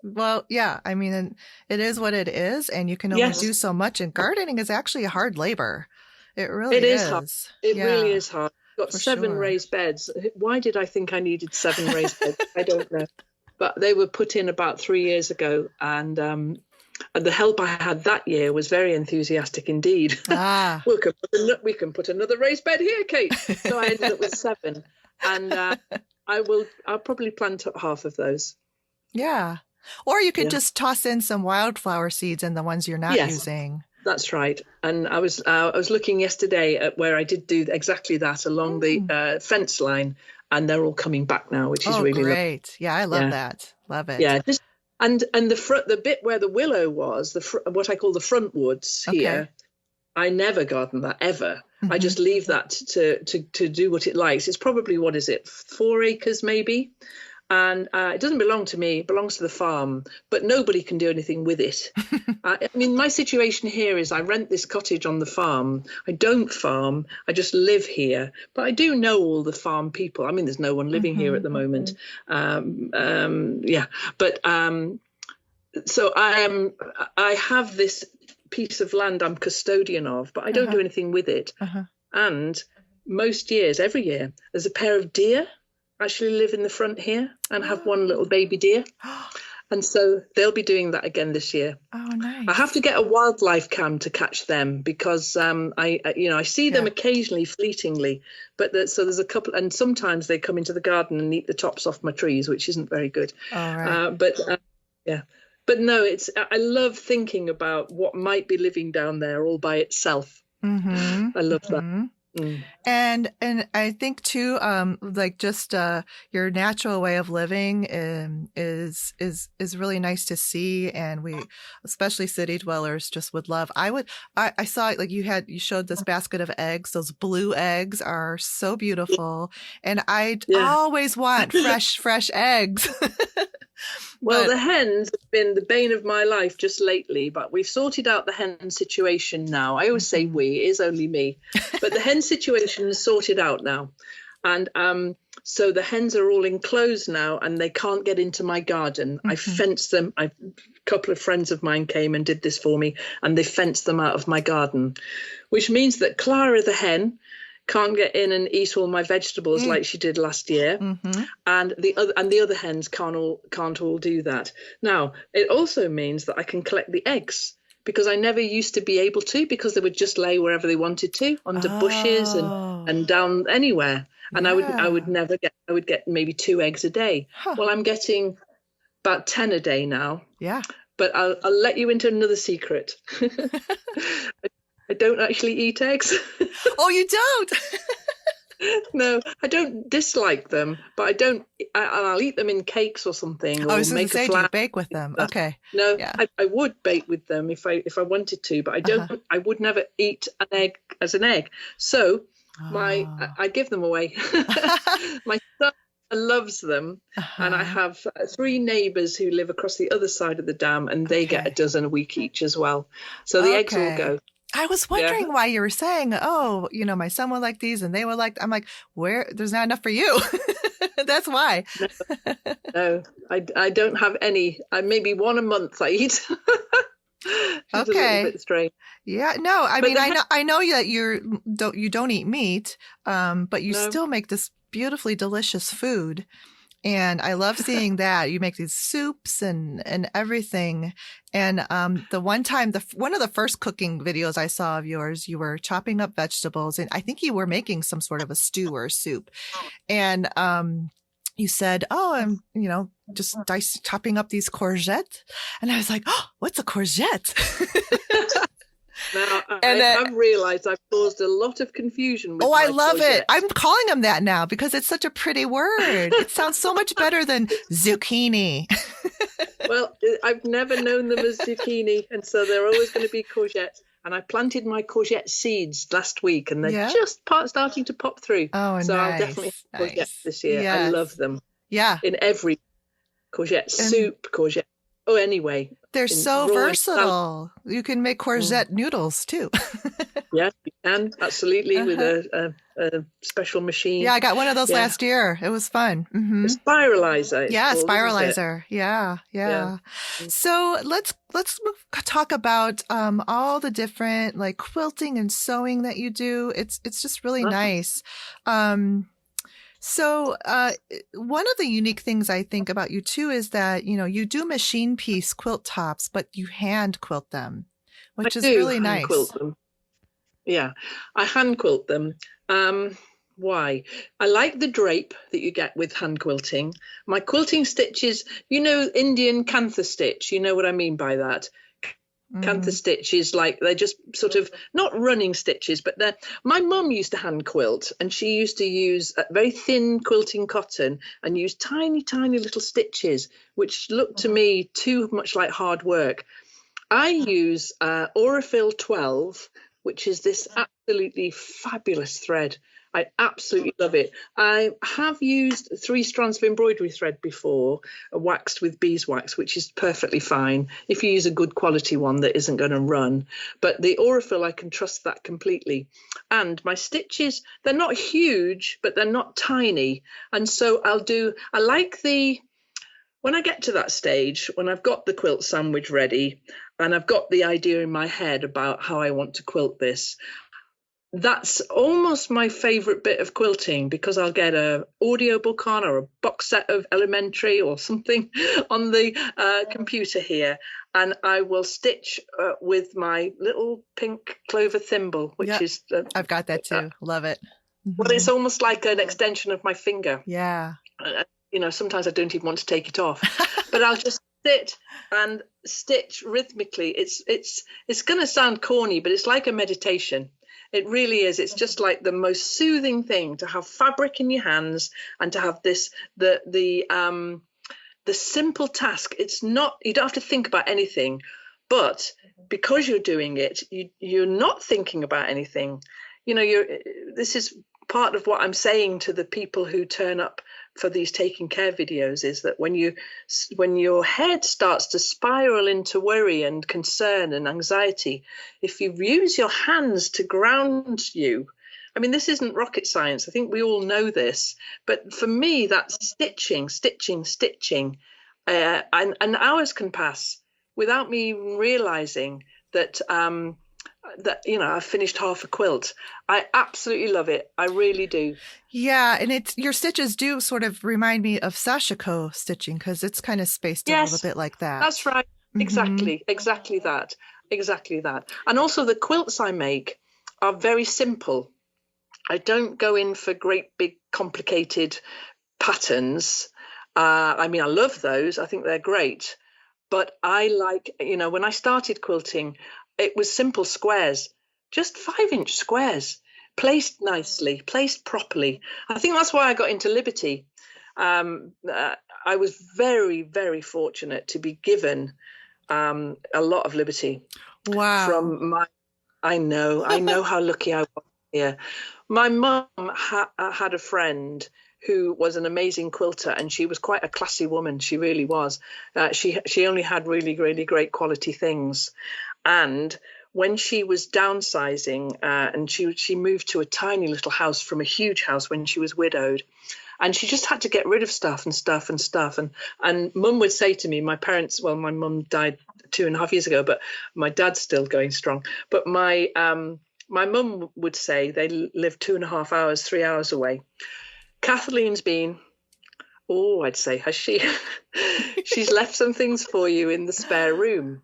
Well, yeah, I mean, it is what it is, and you can only do so much. And gardening is actually a hard labor. It really is. Hard. It really is hard. I've got 7 raised beds. Why did I think I needed 7 raised beds? I don't know. But they were put in about 3 years ago, and the help I had that year was very enthusiastic indeed. We can put another raised bed here, Kate. So I ended up with 7, and I'll probably plant up half of those. Yeah. Or you could just toss in some wildflower seeds in the ones you're not using. That's right. And I was looking yesterday at wwhere I did do exactly that along the fence line, and they're all coming back now, which is really great. Yeah, I love that. Love it. Yeah. And the bit where the willow was, what I call the front woods here, I never garden that ever. I just leave that to do what it likes. It's probably 4 acres maybe. And it doesn't belong to me, it belongs to the farm, but nobody can do anything with it. I mean, my situation here is I rent this cottage on the farm. I don't farm, I just live here, but I do know all the farm people. I mean, there's no one living here at the moment. So I have this piece of land I'm custodian of, but I don't do anything with it. And every year, there's a pair of deer actually live in the front here and have one little baby deer. And so they'll be doing that again this year. Oh, nice. I have to get a wildlife cam to catch them because I see them occasionally fleetingly, but so there's a couple, and sometimes they come into the garden and eat the tops off my trees, which isn't very good. All right. But no, I love thinking about what might be living down there all by itself. I love that. And I think too, your natural way of living is really nice to see, and we, especially city dwellers, just would love. I saw like you showed this basket of eggs. Those blue eggs are so beautiful, and I always want fresh eggs. Well, the hens have been the bane of my life just lately, but we've sorted out the hen situation now. I always say we, it is only me, but the hen situation is sorted out now. And so the hens are all enclosed now and they can't get into my garden. I fenced them. A couple of friends of mine came and did this for me, and they fenced them out of my garden, which means that Clara the hen can't get in and eat all my vegetables like she did last year, and the other hens can't all do that. Now, it also means that I can collect the eggs, because I never used to be able to, because they would just lay wherever they wanted to, under bushes and down anywhere. And I would never get, I would get maybe 2 eggs a day. Well, I'm getting about 10 a day now. Yeah. But I'll let you into another secret. I don't actually eat eggs. Oh, you don't? No, I don't dislike them, but I'll eat them in cakes or something. Or I was going to say, do you bake with them? Okay. No, yeah. I would bake with them if I wanted to, but I don't. I would never eat an egg as an egg. So I give them away. My son loves them, and I have 3 neighbours who live across the other side of the dam, and they get a dozen a week each as well. So the eggs all go. I was wondering why you were saying, oh, my son would like these and they would like, I'm like, where? There's not enough for you. That's why. No, I don't have any. Maybe 1 a month I eat. Okay. A little bit strange. Yeah, no, I mean, I know that you don't eat meat, but you still make this beautifully delicious food. And I love seeing that. You make these soups and everything. And the one time, one of the first cooking videos I saw of yours, you were chopping up vegetables. And I think you were making some sort of a stew or a soup. And you said, oh, I'm, just chopping up these courgettes. And I was like, oh, what's a courgette? Now, I've realized I've caused a lot of confusion with I love it. I'm calling them that now because it's such a pretty word. It sounds so much better than zucchini. Well, I've never known them as zucchini, and so they're always going to be courgettes. And I planted my courgette seeds last week, and they're just starting to pop through. Oh, so nice. I'll definitely have courgettes this year. Yes. I love them. Yeah. In every courgette soup, courgette. Oh, anyway. They're so versatile. You can make courgette noodles too. Yes, you can. Absolutely. With a special machine. Yeah, I got one of those last year. It was fun. A spiralizer. Yeah, spiralizer. Yeah. So let's talk about all the different like quilting and sewing that you do. It's just really nice. So one of the unique things I think about you too is that, you do machine piece quilt tops, but you hand quilt them, which is really nice. Quilt them. Yeah, I hand quilt them. Why? I like the drape that you get with hand quilting. My quilting stitches, Indian cantha stitch, you know what I mean by that. Cantha stitch is like, they're just sort of not running stitches, but my mum used to hand quilt, and she used to use very thin quilting cotton and use tiny little stitches, which looked to me too much like hard work. I use Aurifil 12, which is this absolutely fabulous thread. I absolutely love it. I have used 3 strands of embroidery thread before, waxed with beeswax, which is perfectly fine if you use a good quality one that isn't going to run. But the Aurifil, I can trust that completely. And my stitches, they're not huge, but they're not tiny. And so when I get to that stage, when I've got the quilt sandwich ready and I've got the idea in my head about how I want to quilt this, that's almost my favorite bit of quilting, because I'll get an audio book on or a box set of Elementary or something on the computer here, and I will stitch with my little pink clover thimble, which is... I've got that too. Love it. Well, it's almost like an extension of my finger. Yeah. Sometimes I don't even want to take it off, but I'll just sit and stitch rhythmically. It's going to sound corny, but it's like a meditation. It really is. It's just like the most soothing thing to have fabric in your hands and to have the simple task. It's not, you don't have to think about anything, but because you're doing it, you're not thinking about anything. This is part of what I'm saying to the people who turn up for these taking care videos, is that when your head starts to spiral into worry and concern and anxiety, if you use your hands to ground you, I mean, this isn't rocket science. I think we all know this, but for me, that's stitching, and hours can pass without me even realizing that that, I've finished half a quilt. I absolutely love it. I really do. Yeah, and your stitches do sort of remind me of sashiko stitching because it's kind of spaced a little bit like that. That's right. Exactly that. And also the quilts I make are very simple. I don't go in for great big complicated patterns. I love those. I think they're great. But I like, when I started quilting, it was simple squares, just 5-inch squares, placed nicely, placed properly. I think that's why I got into Liberty. I was very, very fortunate to be given a lot of liberty. Wow. I know how lucky I was here. My mum had a friend who was an amazing quilter, and she was quite a classy woman. She really was. She only had really, really great quality things. And when she was downsizing, and she moved to a tiny little house from a huge house when she was widowed, and she just had to get rid of stuff. And Mum would say to me, my mum died 2.5 years ago, but my dad's still going strong. But my mum would say they lived 2.5 hours, 3 hours away. Kathleen's been, I'd say, has she? She's left some things for you in the spare room.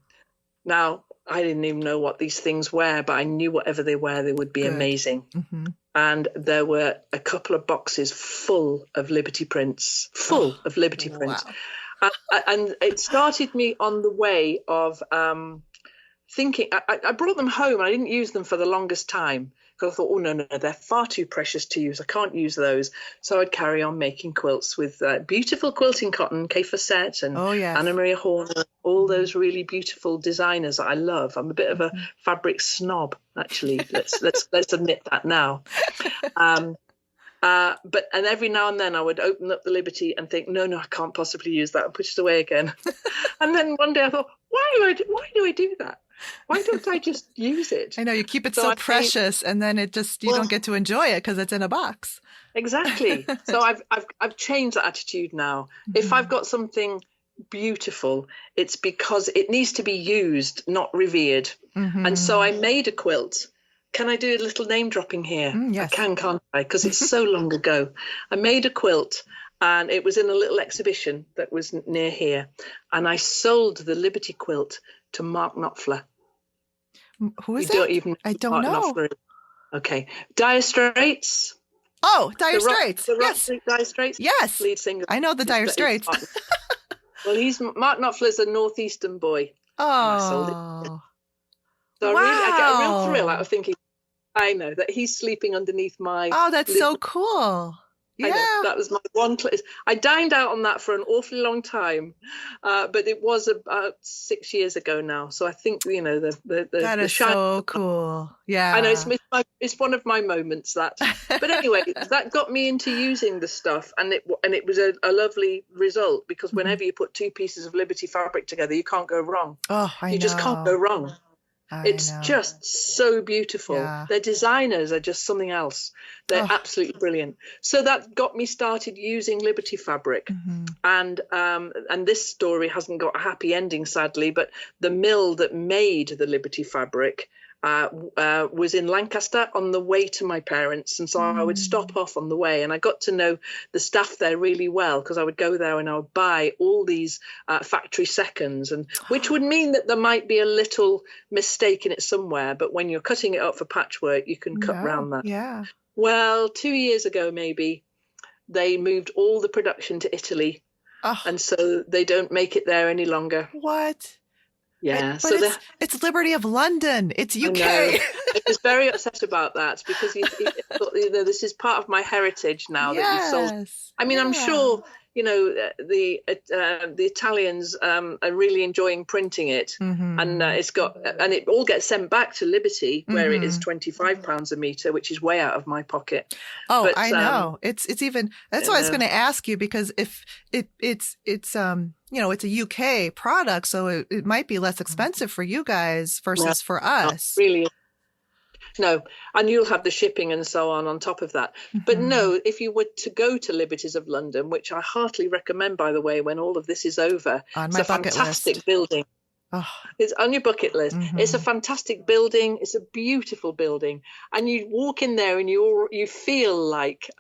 Now, I didn't even know what these things were, but I knew whatever they were, they would be amazing. Mm-hmm. And there were a couple of boxes full of Liberty prints, prints. And it started me on the way of thinking. I brought them home and I didn't use them for the longest time because I thought, no, they're far too precious to use. I can't use those. So I'd carry on making quilts with beautiful quilting cotton, Kay Fawcett and Anna Maria Horner, all those really beautiful designers that I love. I'm a bit of a fabric snob, actually. Let's admit that now. But every now and then I would open up the Liberty and think, no, I can't possibly use that, and put it away again. And then one day I thought, why do I do that? Why don't I just use it? I know, you keep it so precious, and then it just, you don't get to enjoy it because it's in a box. Exactly. So I've changed that attitude now. Mm-hmm. If I've got something beautiful, it's because it needs to be used, not revered. Mm-hmm. And so I made a quilt. Can I do a little name dropping here? Yes. I can, can't I? Because it's so long ago. I made a quilt and it was in a little exhibition that was near here. And I sold the Liberty quilt to Mark Knopfler. Who is it? I don't know. Knopfler. Okay. Dire Straits. Oh, Dire Straits. Yes. Dire Straits. Yes. Lead singer. I know the Dire Straits. Well, Mark Knopfler's a northeastern boy. Oh. I sold it. So I get a real thrill out of thinking, I know that he's sleeping underneath my... Oh, that's so cool. Yeah. I know, that was my one place. I dined out on that for an awfully long time, but it was about 6 years ago now. So I think, that is so cool. Yeah. I know, it's one of my moments, that. But anyway, that got me into using the stuff, and it was a lovely result, because whenever you put two pieces of Liberty fabric together, you can't go wrong. Oh, I know. You just can't go wrong. It's just so beautiful. Yeah. Their designers are just something else. They're absolutely brilliant. So that got me started using Liberty fabric. Mm-hmm. And this story hasn't got a happy ending, sadly, but the mill that made the Liberty fabric was in Lancaster on the way to my parents. And so I would stop off on the way, and I got to know the staff there really well, because I would go there and I would buy all these factory seconds, and which would mean that there might be a little mistake in it somewhere. But when you're cutting it up for patchwork, you can cut around that. Yeah. Well, 2 years ago, maybe, they moved all the production to Italy. Oh. And so they don't make it there any longer. What? Yeah, but so it's Liberty of London. It's UK. I was very upset about that, because this is part of my heritage now that you've sold. I mean, I'm sure the Italians are really enjoying printing it, and it all gets sent back to Liberty, where it is £25 a meter, which is way out of my pocket. Oh, but, I know. It's even, that's what I was going to ask you, because if it's it's a UK product, so it might be less expensive for you guys versus for us. Really. No, and you'll have the shipping and so on top of that. Mm-hmm. But no, if you were to go to Liberties of London, which I heartily recommend, by the way, when all of this is over, on my it's a fantastic building. Oh. It's on your bucket list. Mm-hmm. It's a fantastic building. It's a beautiful building. And you walk in there and you feel like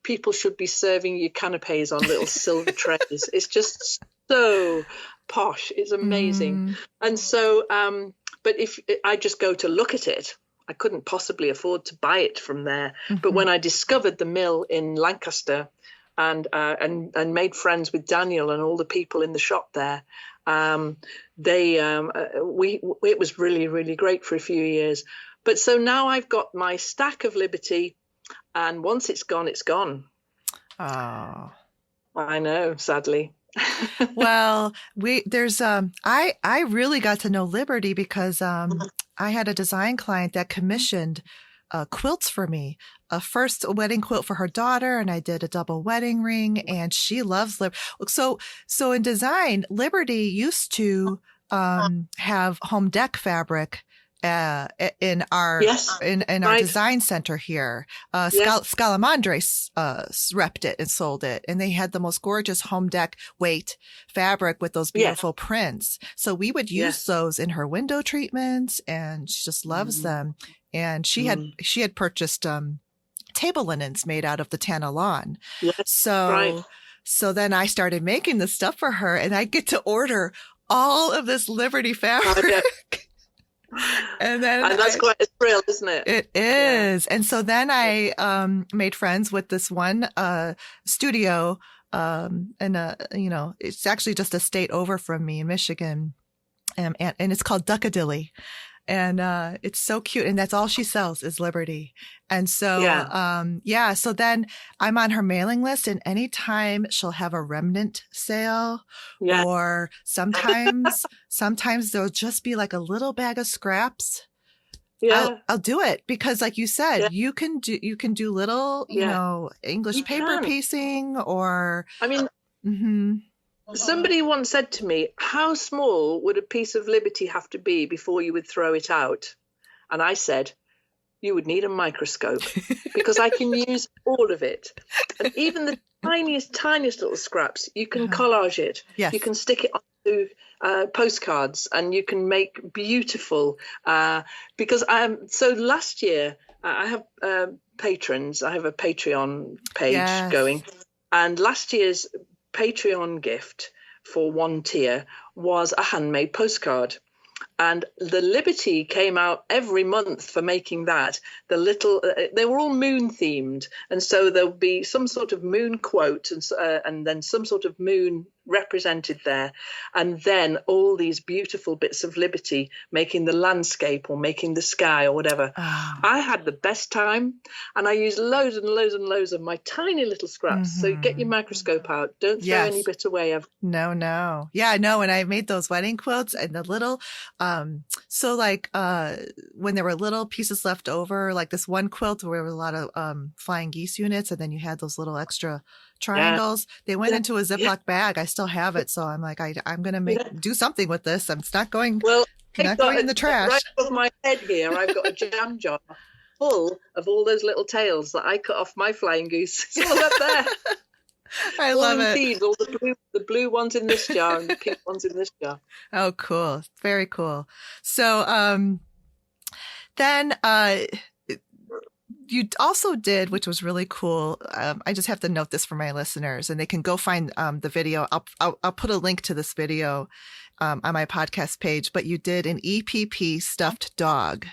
people should be serving you canapes on little silver trays. It's just so posh. It's amazing. And so, but if I just go to look at it, I couldn't possibly afford to buy it from there. But when I discovered the mill in Lancaster and made friends with Daniel and all the people in the shop there, it was really, really great for a few years. But so now I've got my stack of Liberty, and once it's gone, it's gone. Oh, I know, sadly. Well, I really got to know Liberty because I had a design client that commissioned quilts for me. First a wedding quilt for her daughter, and I did a double wedding ring, and she loves Liberty. So in design, Liberty used to have home deck fabric in our our design center here. Scalamandre repped it and sold it, and they had the most gorgeous home deck weight fabric with those beautiful prints. So we would use those in her window treatments, and she just loves them. And she had purchased table linens made out of the Tana lawn. So then I started making the stuff for her, and I get to order all of this Liberty fabric. And that's quite a thrill, isn't it? It is. And so then I made friends with this one studio, and it's actually just a state over from me in Michigan, and it's called Duckadilly. And it's so cute. And that's all she sells is Liberty. And so, so then I'm on her mailing list, and anytime she'll have a remnant sale or sometimes there'll just be like a little bag of scraps. Yeah. I'll do it because like you said, you can do little, English paper piecing or, Somebody once said to me, how small would a piece of Liberty have to be before you would throw it out? And I said, you would need a microscope because I can use all of it. And even the tiniest little scraps, you can collage it. Yes. You can stick it onto postcards, and you can make beautiful, because so last year I have patrons. I have a Patreon page going, and last year's Patreon gift for one tier was a handmade postcard, and the Liberty came out every month for making that. They were all moon themed, and so there'll be some sort of moon quote and then some sort of moon represented there, and then all these beautiful bits of Liberty making the landscape or making the sky or whatever. I had the best time, and I used loads and loads and loads of my tiny little scraps. So get your microscope out, don't throw any bit away. No. Yeah, no. And I made those wedding quilts, and the little when there were little pieces left over, like this one quilt where there were a lot of flying geese units, and then you had those little extra triangles. They went into a Ziploc bag. I still have it, so I'm like, I'm gonna do something with this. It's not going in the trash. Right above my head here, I've got a jam jar full of all those little tails that I cut off my flying goose. It's all up there. I love it. Thieves, all the blue ones in this jar and the pink ones in this jar. Oh, cool! Very cool. So, then you also did, which was really cool. I just have to note this for my listeners, and they can go find the video. I'll put a link to this video on my podcast page. But you did an EPP stuffed dog.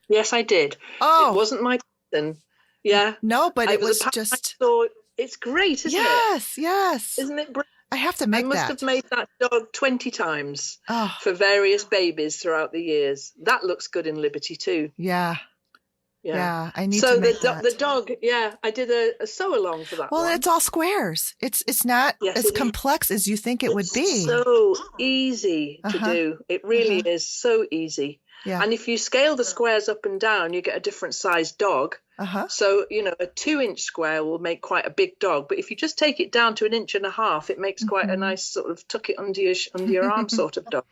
Yes, I did. Oh, it wasn't my person. Yeah. No, but it was just. It's great, isn't it? Yes. Isn't it brilliant? I have to make that. I must have made that dog 20 times for various babies throughout the years. That looks good in Liberty too. Yeah. I need to make that. So the dog, I did a sew along for that. Well, one. It's all squares. It's not as complex as you think it would be. So easy to do. It really is so easy. Yeah. And if you scale the squares up and down, you get a different sized dog. So, a 2-inch square will make quite a big dog. But if you just take it down to 1.5 inches, it makes quite a nice sort of tuck it under your arm sort of dog.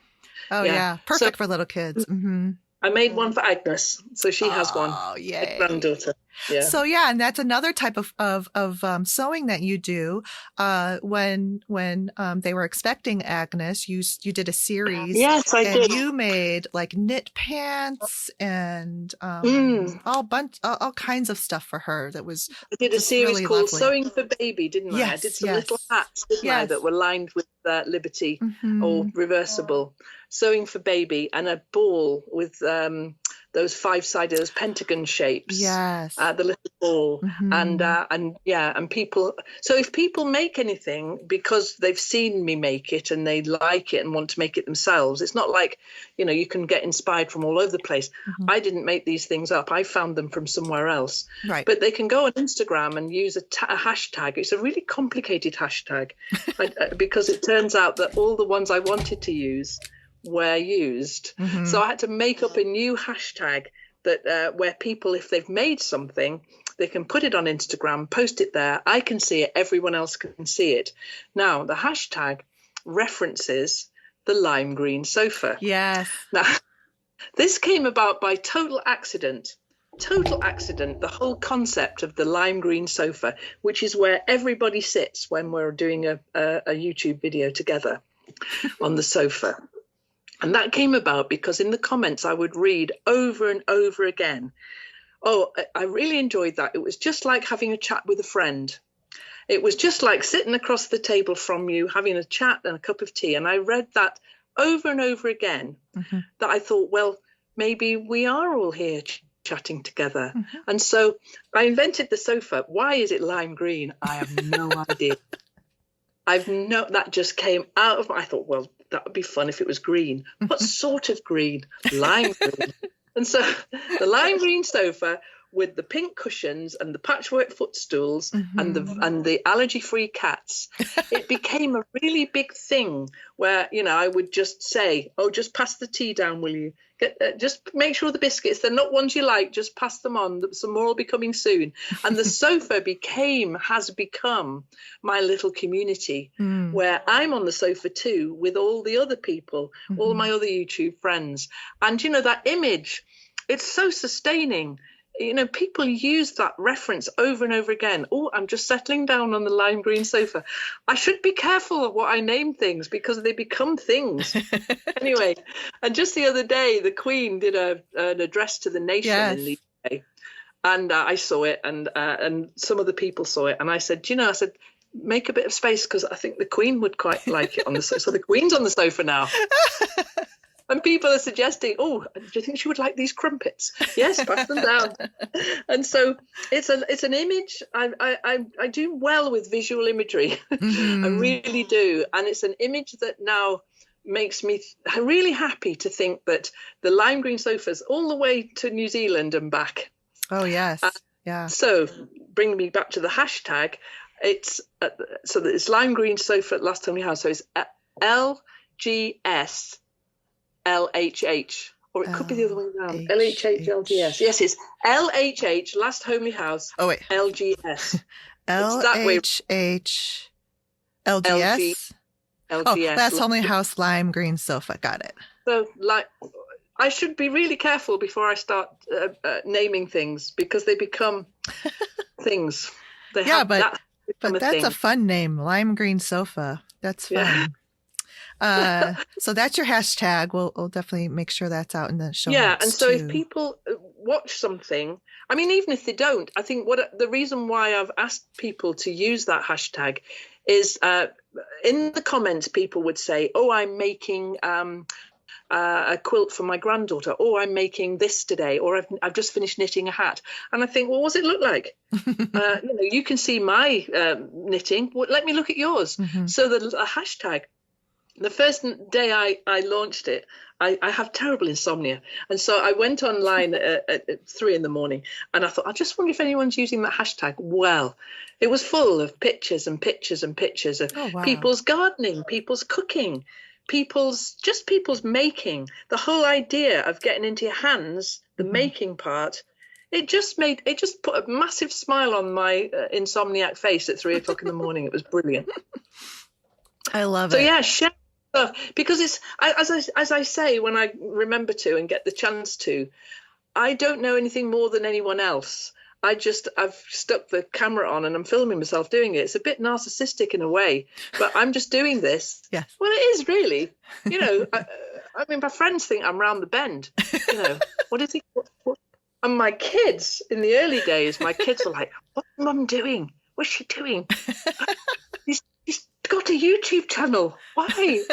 Oh, yeah. Perfect for little kids. Mm-hmm. I made one for Agnes. So she has one. Oh, yay. My granddaughter. Yeah. So yeah, and that's another type of sewing that you do. When they were expecting Agnes, you did a series. Yes, I did. You made like knit pants and all kinds of stuff for her. That was I did a series really called lovely. Sewing for Baby, didn't I? I did some little hats, didn't I, that were lined with Liberty or reversible. Sewing for Baby, and a ball with those five-sided, those pentagon shapes. Yes. The little ball. And people. So if people make anything because they've seen me make it and they like it and want to make it themselves, it's not like, you can get inspired from all over the place. I didn't make these things up. I found them from somewhere else. Right. But they can go on Instagram and use a hashtag. It's a really complicated hashtag because it turns out that all the ones I wanted to use were used. So I had to make up a new hashtag that where people, if they've made something, they can put it on Instagram, post it there. I can see it. Everyone else can see it. Now, the hashtag references the lime green sofa. Yes. Now, this came about by total accident. The whole concept of the lime green sofa, which is where everybody sits when we're doing a YouTube video together on the sofa. And that came about because in the comments I would read over and over again, oh, I really enjoyed that. It was just like having a chat with a friend. It was just like sitting across the table from you, having a chat and a cup of tea. And I read that over and over again, that I thought, well, maybe we are all here chatting together. And so I invented the sofa. Why is it lime green? I have no idea. That just came out of I thought, well, that would be fun if it was green. What sort of green? Lime green. And so the lime green sofa with the pink cushions and the patchwork footstools and the allergy-free cats, it became a really big thing where, I would just say, oh, just pass the tea down, will you? Just make sure the biscuits, they're not ones you like, just pass them on. Some more will be coming soon. And the sofa has become my little community where I'm on the sofa too with all the other people, all my other YouTube friends. And, that image, it's so sustaining. People use that reference over and over again. Oh, I'm just settling down on the lime green sofa. I should be careful of what I name things because they become things. Anyway, and just the other day, the Queen did an address to the nation in the UK. And I saw it and some of the people saw it. And I said, make a bit of space because I think the Queen would quite like it on the sofa. So the Queen's on the sofa now. And people are suggesting, oh, do you think she would like these crumpets? Yes, pass them down. And so it's an image. I do well with visual imagery. I really do. And it's an image that now makes me really happy to think that the lime green sofas all the way to New Zealand and back. Oh, yes. Yeah. So bring me back to the hashtag. It's lime green sofa at Last Homely House. So it's LGS. LHH, or it could be the other way around. LHH, LGS. Yes, it's LHH, Last Homely House. Oh, wait. LGS. LHH, LGS. LGS. Last Homely House, lime green sofa. Got it. So, I should be really careful before I start naming things because they become things. But that's a fun name, lime green sofa. That's fun. Yeah. So that's your hashtag. We'll definitely make sure that's out in the show notes and so too. If people watch something, I mean, even if they don't, I think the reason why I've asked people to use that hashtag is in the comments people would say, oh, I'm making a quilt for my granddaughter, or I'm making this today, or I've just finished knitting a hat. And I think, well, what does it look like? You can see my knitting. Well, let me look at yours. So the hashtag. The first day I launched it, I have terrible insomnia. And so I went online at 3 a.m. and I thought, I just wonder if anyone's using that hashtag. Well, it was full of pictures and pictures and pictures of people's gardening, people's cooking, people's making. The whole idea of getting into your hands, the making part, it just put a massive smile on my insomniac face at 3 o'clock in the morning. It was brilliant. I love it. So yeah, share stuff because it's as I say when I remember to and get the chance to. I don't know anything more than anyone else, I've stuck the camera on and I'm filming myself doing it. It's a bit narcissistic in a way, but I'm just doing this. Yes. Well, it is really, I mean, my friends think I'm round the bend, what is he? What? And my kids in the early days, my kids were like, what's Mum doing? What's she doing? He's got a YouTube channel. Why?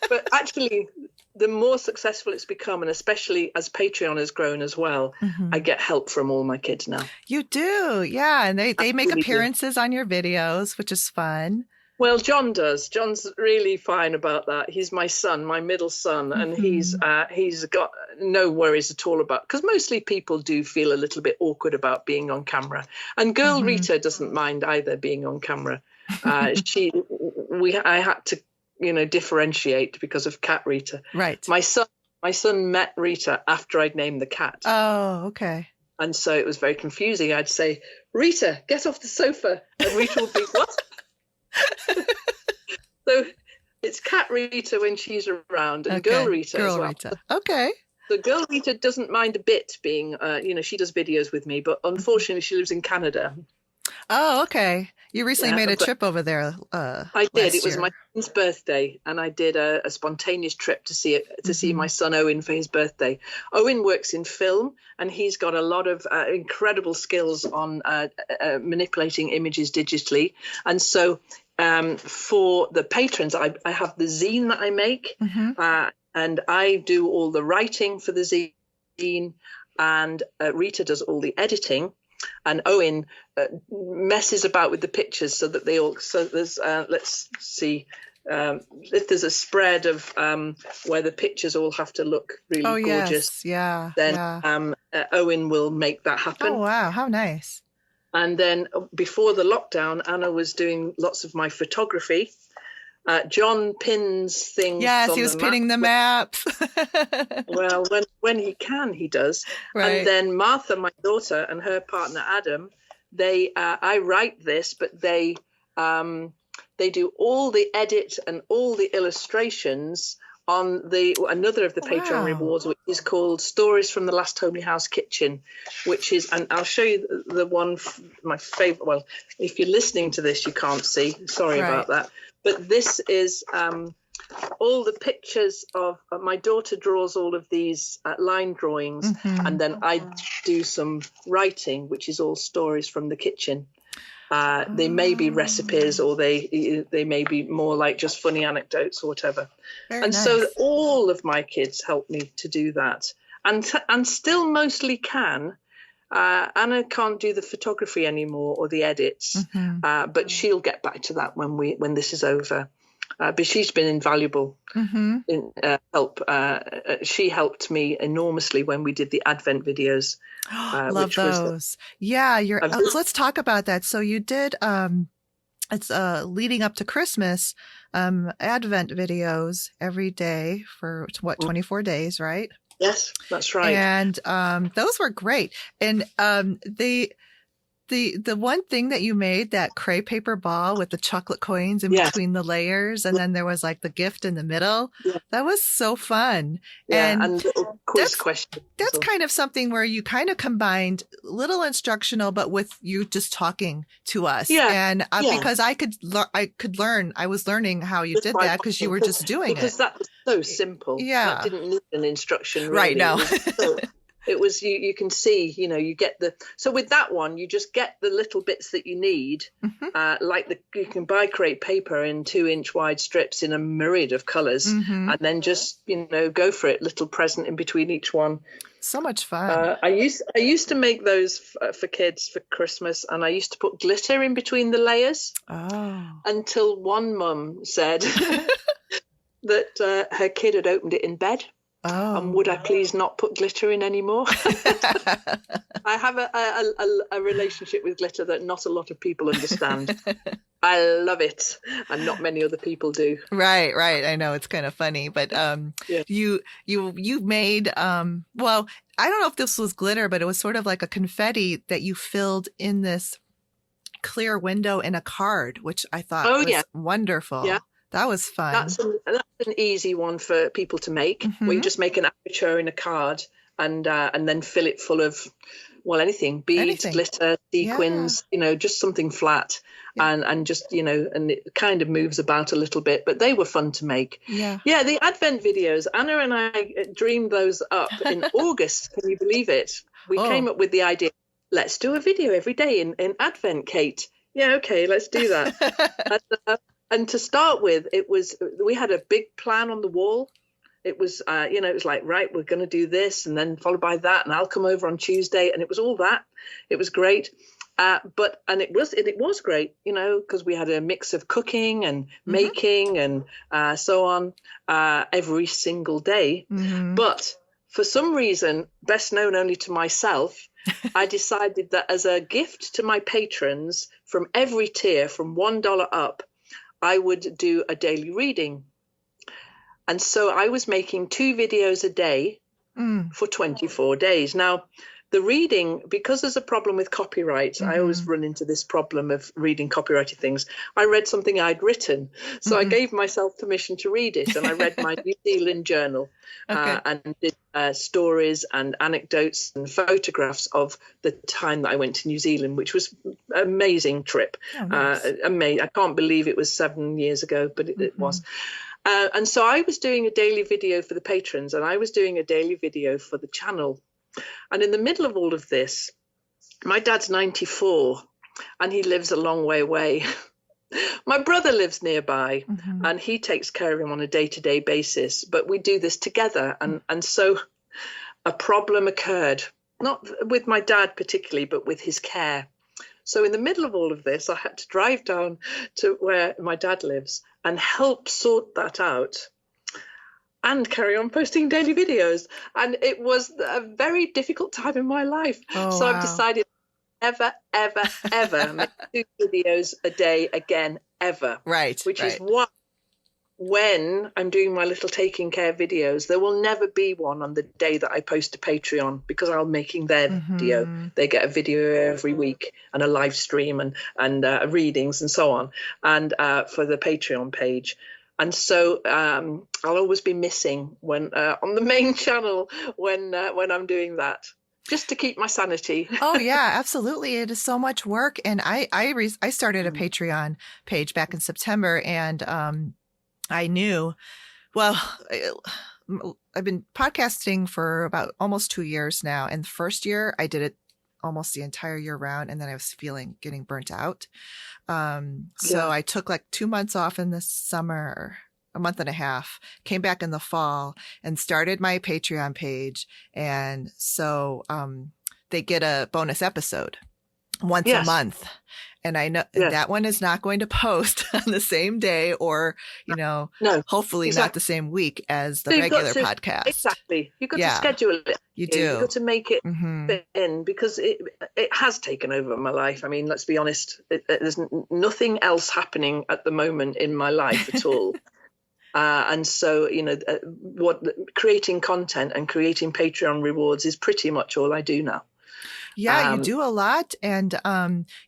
But actually, the more successful it's become, and especially as Patreon has grown as well, I get help from all my kids now. You do, yeah. And they make appearances on your videos, which is fun. Well, John does. John's really fine about that. He's my son, my middle son, and he's got no worries at all about, because mostly people do feel a little bit awkward about being on camera. And girl Rita doesn't mind either being on camera. I had to, differentiate because of cat Rita. Right. My son met Rita after I'd named the cat. Oh, okay. And so it was very confusing. I'd say, Rita, get off the sofa. And Rita would be, what? So it's cat Rita when she's around, and girl Rita as well. Rita. Okay. So girl Rita doesn't mind a bit being, she does videos with me, but unfortunately she lives in Canada. Oh, okay. You recently made a trip over there. I did. It was my son's birthday, and I did a spontaneous trip to see my son Owen for his birthday. Owen works in film, and he's got a lot of incredible skills on manipulating images digitally. And so for the patrons, I have the zine that I make, and I do all the writing for the zine, and Rita does all the editing. And Owen messes about with the pictures so that there's let's see, if there's a spread of where the pictures all have to look really gorgeous. Yes. Then Owen will make that happen. Oh, wow. How nice. And then before the lockdown, Anna was doing lots of my photography. John pins things. Yes, he was pinning the maps. Well, when he can, he does. Right. And then Martha, my daughter, and her partner Adam, I write this, but they do all the edit and all the illustrations on another of the Patreon rewards, which is called Stories from the Last Homely House Kitchen, which is, and I'll show you the one, my favorite. Well, if you're listening to this, you can't see. Sorry about that. But this is all the pictures of my daughter draws all of these line drawings, and then I do some writing, which is all stories from the kitchen. They may be recipes, or they may be more like just funny anecdotes or whatever. Very nice. So all of my kids help me to do that, and still mostly can. Anna can't do the photography anymore or the edits, but she'll get back to that when this is over. But she's been invaluable in help. She helped me enormously when we did the Advent videos. Love those. Let's talk about that. So you did, it's leading up to Christmas, Advent videos every day for 24 days, right? Yes, that's right. And those were great. And the one thing that you made, that crepe paper ball with the chocolate coins in between the layers, and then there was like the gift in the middle. Yeah. That was so fun. Yeah, and little quiz questions. That's kind of something where you kind of combined little instructional, but with you just talking to us. Yeah. And because I could learn, I was learning how you did that because you were just doing it. Because that was so simple. Yeah. That didn't need an instruction. Really. Right, no. It was, you can see, you get so with that one, you just get the little bits that you need, you can buy crepe paper in 2-inch wide strips in a myriad of colors, and then just, go for it, little present in between each one. So much fun. I used to make those for kids for Christmas, and I used to put glitter in between the layers. Oh. Until one mum said that her kid had opened it in bed. Oh. And would I please not put glitter in anymore? I have a relationship with glitter that not a lot of people understand. I love it, and not many other people do. Right. I know, it's kind of funny, but you made well, I don't know if this was glitter, but it was sort of like a confetti that you filled in this clear window in a card, which I thought was wonderful. Yeah. That was fun. That's an easy one for people to make, where you just make an aperture in a card and then fill it full of Well, anything, beads, glitter, sequins, just something flat and just, and it kind of moves about a little bit, but they were fun to make. Yeah. Yeah. The Advent videos, Anna and I dreamed those up in August. Can you believe it? We came up with the idea, let's do a video every day in Advent, Kate. Yeah. Okay. Let's do that. And to start with, we had a big plan on the wall. It was, it was like, right, we're going to do this and then followed by that. And I'll come over on Tuesday. And it was all that. It was great. It was great, because we had a mix of cooking and making and so on every single day. Mm-hmm. But for some reason, best known only to myself, I decided that as a gift to my patrons from every tier, from $1 up, I would do a daily reading. And so I was making 2 videos a day for 24 days. Now, the reading, because there's a problem with copyright, I always run into this problem of reading copyrighted things. I read something I'd written. So I gave myself permission to read it. And I read my New Zealand journal and did stories and anecdotes and photographs of the time that I went to New Zealand, which was an amazing trip. Oh, nice. I can't believe it was 7 years ago, but it was. And so I was doing a daily video for the patrons and I was doing a daily video for the channel. And in the middle of all of this, my dad's 94 and he lives a long way away. My brother lives nearby and he takes care of him on a day-to-day basis, but we do this together. And so a problem occurred, not with my dad particularly, but with his care. So in the middle of all of this, I had to drive down to where my dad lives and help sort that out and carry on posting daily videos. And it was a very difficult time in my life. So I've decided ever make 2 videos a day again, ever. Right. Which is why when I'm doing my little taking care videos, there will never be one on the day that I post to Patreon because I'm making their video. They get a video every week and a live stream and readings and so on, and for the Patreon page. And so I'll always be missing when on the main channel when I'm doing that, just to keep my sanity. Oh yeah, absolutely. It is so much work. And I started a Patreon page back in September, and I knew, well, I've been podcasting for about almost 2 years now. And the first year I did it almost the entire year round. And then I was getting burnt out. So I took like 2 months off in the summer, a month and a half, came back in the fall and started my Patreon page. And so they get a bonus episode once a month. And I know that one is not going to post on the same day or, hopefully not the same week as the regular podcast. Exactly. You've got to schedule it. You do. You've got to make it fit in because it has taken over my life. I mean, let's be honest. There's nothing else happening at the moment in my life at all. And so, creating content and creating Patreon rewards is pretty much all I do now. Yeah, you do a lot. And,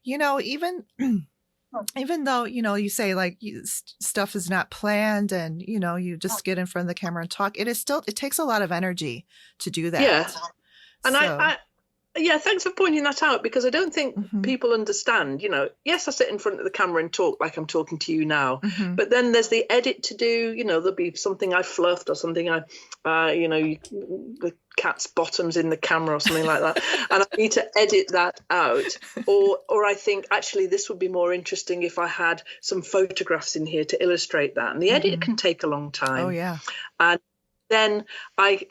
even though, you say like stuff is not planned and, you just get in front of the camera and talk, it takes a lot of energy to do that. Yeah. And thanks for pointing that out because I don't think people understand, yes, I sit in front of the camera and talk like I'm talking to you now, but then there's the edit to do, there'll be something I fluffed or something the cat's bottoms in the camera or something like that. And I need to edit that out. Or I think actually this would be more interesting if I had some photographs in here to illustrate that. And the edit can take a long time. Oh yeah. And then I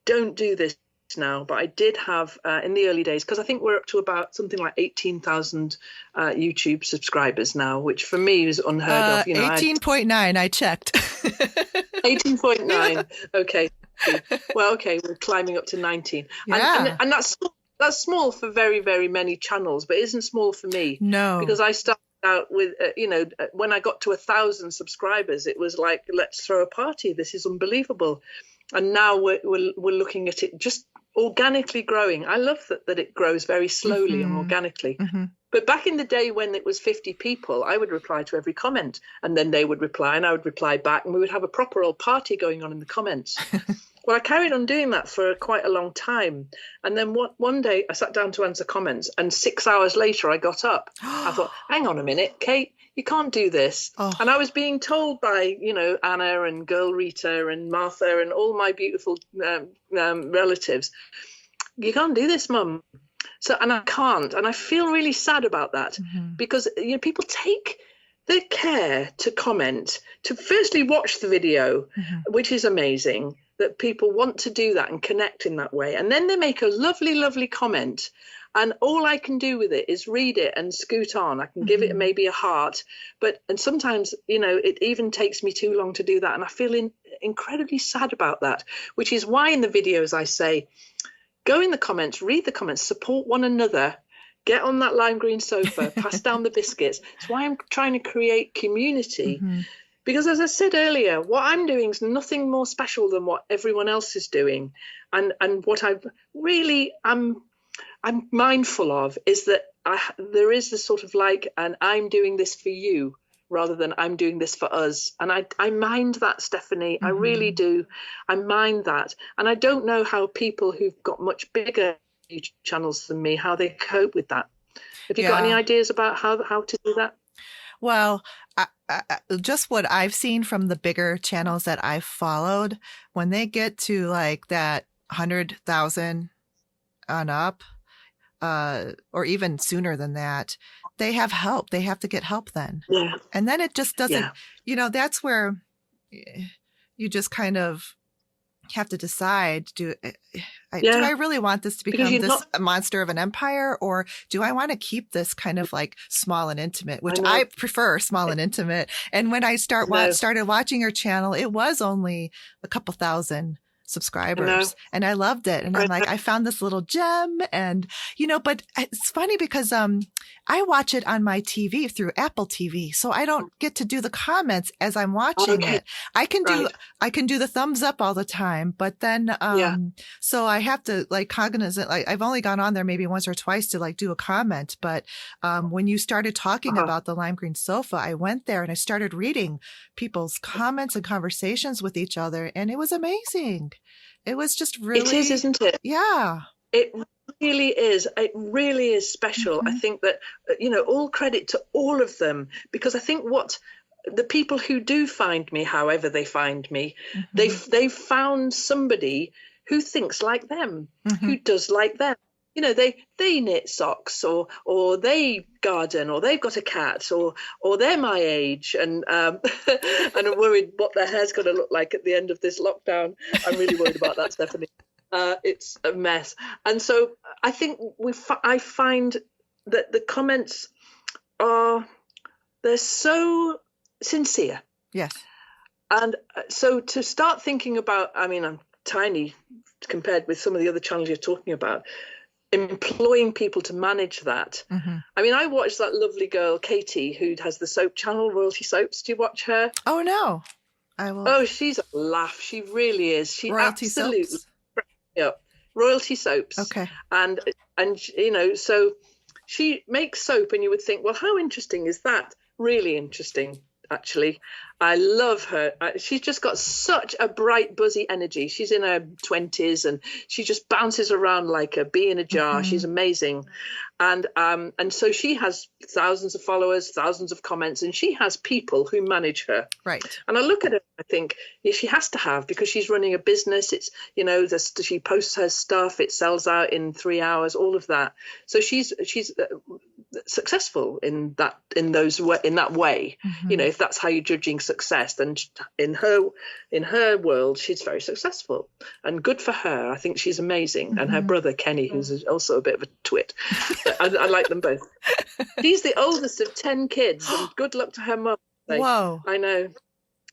don't do this now, but I did have in the early days, because I think we're up to about something like 18,000 YouTube subscribers now, which for me is unheard of. 18.9, I checked. 18.9. Okay. Well, okay, we're climbing up to 19. Yeah. And that's small for very, very many channels, but it isn't small for me. No. Because I started out with, when I got to 1,000 subscribers, it was like, let's throw a party. This is unbelievable. And now we're looking at it just organically growing. I love that it grows very slowly and organically. But back in the day when it was 50 people, I would reply to every comment and then they would reply and I would reply back and we would have a proper old party going on in the comments. Well, I carried on doing that for quite a long time. And then one day I sat down to answer comments, and 6 hours later I got up. I thought, hang on a minute, Kate, you can't do this. Oh. And I was being told by, Anna and Girl Rita and Martha and all my beautiful relatives, you can't do this, Mum. So, and I can't. And I feel really sad about that because, people take the care to comment, to firstly watch the video, which is amazing that people want to do that and connect in that way. And then they make a lovely, lovely comment. And all I can do with it is read it and scoot on. I can give it maybe a heart. And sometimes, it even takes me too long to do that. And I feel incredibly sad about that, which is why in the videos I say, go in the comments, read the comments, support one another, get on that lime green sofa, pass down the biscuits. It's why I'm trying to create community. Because as I said earlier, what I'm doing is nothing more special than what everyone else is doing. And what I'm mindful of is that there is this sort of and I'm doing this for you rather than I'm doing this for us. And I mind that, Stephanie. I really do. I mind that. And I don't know how people who've got much bigger YouTube channels than me, how they cope with that. Have you got any ideas about how to do that? Well, just what I've seen from the bigger channels that I've followed, when they get to that 100,000 on up, or even sooner than that, they have help. They have to get help then. Yeah. And then it just doesn't, that's where you just kind of have to decide, do I really want this to become monster of an empire, or do I want to keep this kind of small and intimate, which I prefer small and intimate. And when I started watching your channel, it was only a couple thousand subscribers, and I loved it. And I'm I found this little gem, and but it's funny because I watch it on my TV through Apple TV, so I don't get to do the comments as I'm watching it. I can do the thumbs up all the time, but then so I have to cognizant. I've only gone on there maybe once or twice to do a comment, but when you started talking about the lime green sofa, I went there and I started reading people's comments and conversations with each other, and it was amazing. It was just really... It is, isn't it? Yeah. It really is. It really is special. I think that, all credit to all of them, because I think what the people who do find me, however they find me, they've found somebody who thinks like them, who does like them. They knit socks, or they garden, or they've got a cat, or they're my age, and and I'm worried what their hair's going to look like at the end of this lockdown. I'm really worried about that, Stephanie. It's a mess. And so I think I find that the comments they're so sincere. Yes. And so to start thinking about, I'm tiny compared with some of the other channels you're talking about, employing people to manage that. I watched that lovely girl, Katie, who has the soap channel, Royalty Soaps. Do you watch her? Oh, no. I will. Oh, she's a laugh. She really is. She Royalty absolutely Soaps? Yeah, Royalty Soaps. Okay. And so she makes soap, and you would think, well, how interesting is that? Really interesting, actually. I love her. She's just got such a bright, buzzy energy. She's in her 20s, and she just bounces around like a bee in a jar. She's amazing. And so she has thousands of followers, thousands of comments, and she has people who manage her. Right. And I look at her, I think, she has to have, because she's running a business. It's, she posts her stuff, it sells out in 3 hours, all of that. So she's successful in that way. If that's how you're judging success, then in her world, she's very successful, and good for her. I think she's amazing. And her brother Kenny, who's also a bit of a twit. I like them both. She's the oldest of 10 kids, and good luck to her mum. Whoa. I know.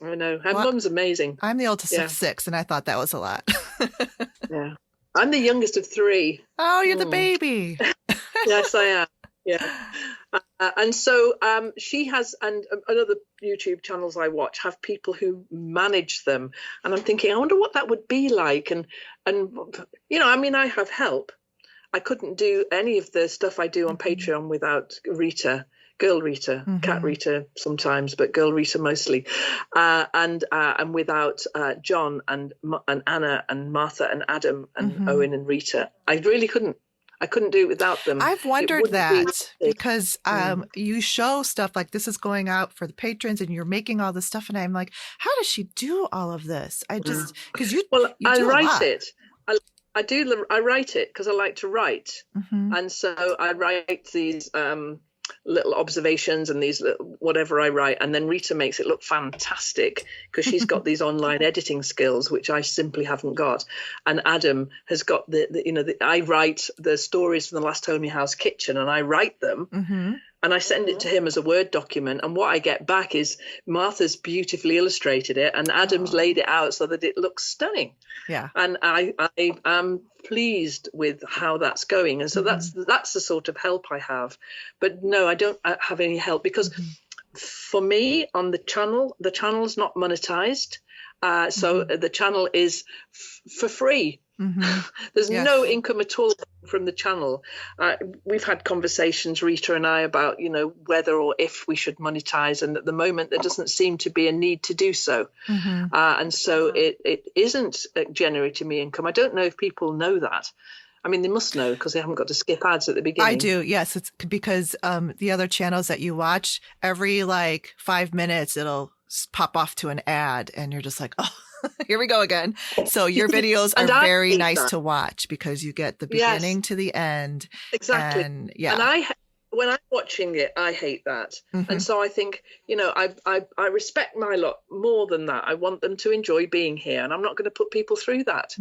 Her mum's amazing. I'm the oldest of 6, and I thought that was a lot. Yeah. I'm the youngest of 3. Oh, you're the baby. Yes, I am. Yeah. And so she has, and other YouTube channels I watch have people who manage them. And I'm thinking, I wonder what that would be like. And I have help. I couldn't do any of the stuff I do on Patreon without Rita, Girl Rita, Cat Rita sometimes, but Girl Rita mostly, and without John and Anna and Martha and Adam and Owen and Rita, I really couldn't. I couldn't do it without them. I've wondered that because you show stuff like this is going out for the patrons and you're making all this stuff. And I'm like, how does she do all of this? I just, because you I do write a lot. it. I write it because I like to write. And so I write these little observations and these whatever I write, and then Rita makes it look fantastic because she's got these online editing skills which I simply haven't got, and Adam has got I write the stories from the Last Homely House kitchen and I write them and I send it to him as a Word document, and what I get back is Martha's beautifully illustrated it and Adam's laid it out so that it looks stunning. Yeah. And I am pleased with how that's going. And so that's the sort of help I have. But no, I don't have any help because for me on the channel's not monetized. So the channel is for free. There's no income at all from the channel. We've had conversations, Rita and I, about whether or if we should monetize, and at the moment there doesn't seem to be a need to do so. And so it isn't generating me income. I don't know if people know that. I mean, they must know because they haven't got to skip ads at the beginning. I do, yes. It's because the other channels that you watch, every 5 minutes it'll pop off to an ad and you're just like, oh, here we go again. So your videos are very nice to watch because you get the beginning to the end. Exactly. And when I'm watching it, I hate that. And so I think, I respect my lot more than that. I want them to enjoy being here and I'm not going to put people through that.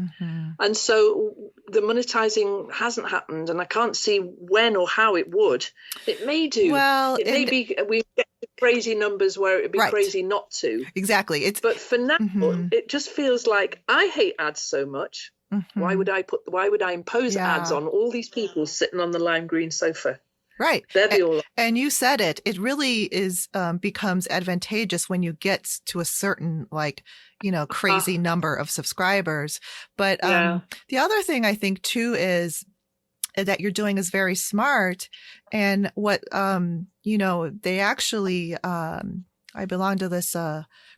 And so the monetizing hasn't happened and I can't see when or how it would. It may do. Well, it may be we get crazy numbers where it would be crazy not to. Exactly. But for now, it just feels like I hate ads so much. Why would I impose ads on all these people sitting on the lime green sofa? Right. And you said it. It really is becomes advantageous when you get to a certain crazy number of subscribers. But the other thing I think too is that you're doing is very smart. And what they actually I belong to this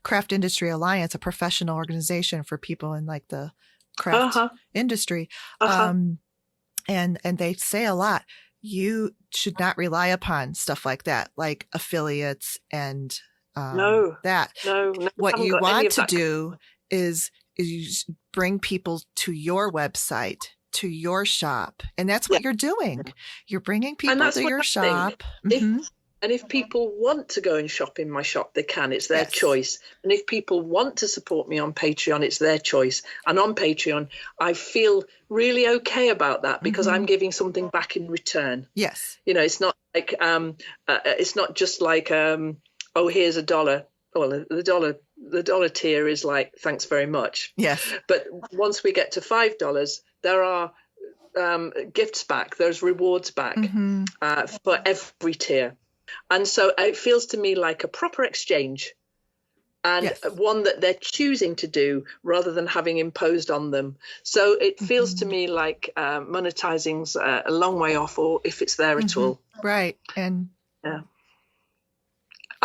Craft Industry Alliance, a professional organization for people in the craft industry. And they say a lot. You should not rely upon stuff like that, like affiliates and that. No, what you want to do is you bring people to your website, to your shop. And that's what you're doing. You're bringing people to your shop. And if people want to go and shop in my shop, they can. It's their choice. And if people want to support me on Patreon, it's their choice. And on Patreon, I feel really okay about that because I'm giving something back in return. Yes. It's not like it's not just like here's $1. Well, the dollar tier is like thanks very much. Yes. But once we get to $5, there are gifts back. There's rewards back for every tier. And so it feels to me like a proper exchange and one that they're choosing to do rather than having imposed on them. So it feels to me like monetizing's a long way off, or if it's there at all. Right. And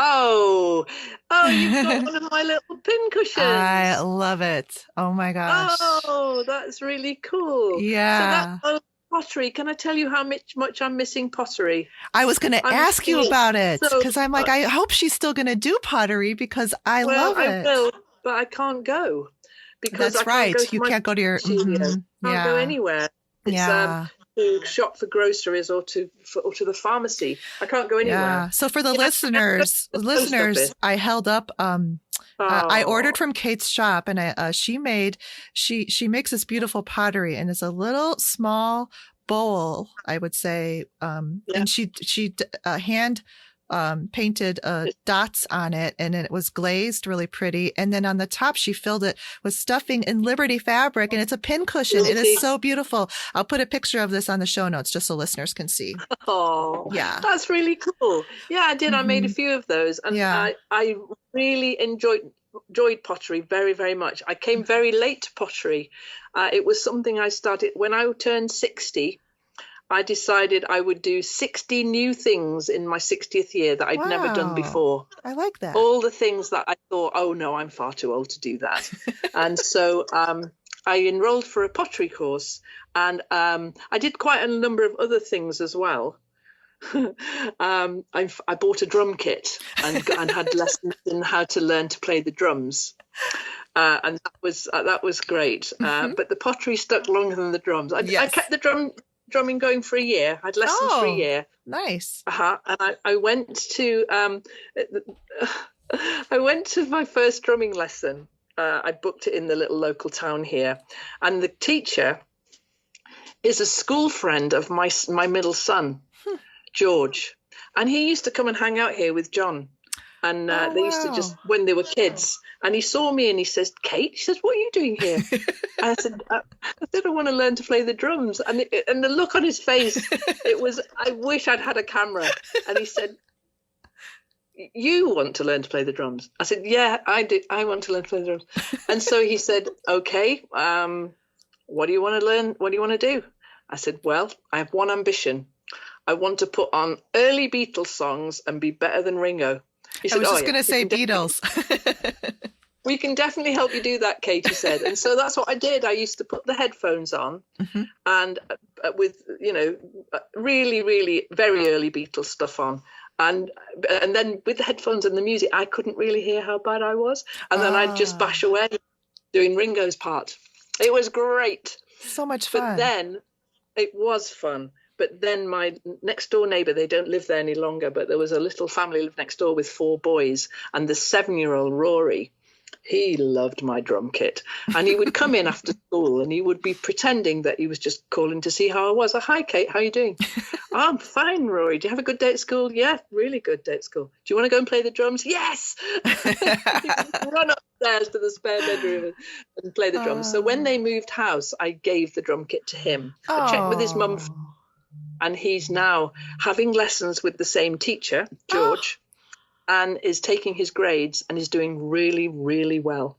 Oh, you've got one of my little pin cushions. I love it. Oh my gosh. Oh, that's really cool. Yeah. So that's pottery. Can I tell you how much I'm missing pottery? I was going to ask you about it because I'm like, I hope she's still going to do pottery because I love it. I will, but I can't go because that's right. You can't go to your studio. Can't go anywhere. It's, to shop for groceries or to the pharmacy. I can't go anywhere. Yeah. So for the listeners, I held up. I ordered from Kate's shop, and she makes this beautiful pottery, and it's a little small bowl, I would say, and she hand painted dots on it, and it was glazed really pretty. And then on the top, she filled it with stuffing in Liberty fabric, and it's a pin cushion. It is so beautiful. I'll put a picture of this on the show notes just so listeners can see. Oh, yeah, that's really cool. Yeah, I did. I made a few of those, and I really enjoyed pottery very, very much. I came very late to pottery. It was something I started when I turned 60. I decided I would do 60 new things in my 60th year that I'd never done before. I like that. All the things that I thought, oh no, I'm far too old to do that. And so I enrolled for a pottery course, and I did quite a number of other things as well. I bought a drum kit and had lessons in how to learn to play the drums. And that was great. But the pottery stuck longer than the drums. I kept the drumming going for a year. I had lessons for a year. Nice. And I went to my first drumming lesson. I booked it in the little local town here, and the teacher is a school friend of my middle son, George, and he used to come and hang out here with John. And they used to just, when they were kids, and he saw me and he says, Kate, he says, what are you doing here? And I said, I want to learn to play the drums. And the look on his face, it was, I wish I'd had a camera. And he said, you want to learn to play the drums? I said, yeah, I do. I want to learn to play the drums. And so he said, okay, what do you want to learn? What do you want to do? I said, well, I have one ambition. I want to put on early Beatles songs and be better than Ringo. I was just going to say Beatles. We can definitely help you do that, Katie said. And so that's what I did. I used to put the headphones on and with, really, really very early Beatles stuff on. And then with the headphones and the music, I couldn't really hear how bad I was. And then I'd just bash away doing Ringo's part. It was great. So much fun. But then it was fun. But then my next door neighbour, they don't live there any longer, but there was a little family lived next door with 4 boys. And the 7-year-old Rory, he loved my drum kit. And he would come in after school and he would be pretending that he was just calling to see how I was. Hi, Kate, how are you doing? I'm fine, Rory. Do you have a good day at school? Yeah, really good day at school. Do you want to go and play the drums? Yes! Run upstairs to the spare bedroom and play the drums. So when they moved house, I gave the drum kit to him. I checked with his mum. And he's now having lessons with the same teacher, George, and is taking his grades and is doing really, really well.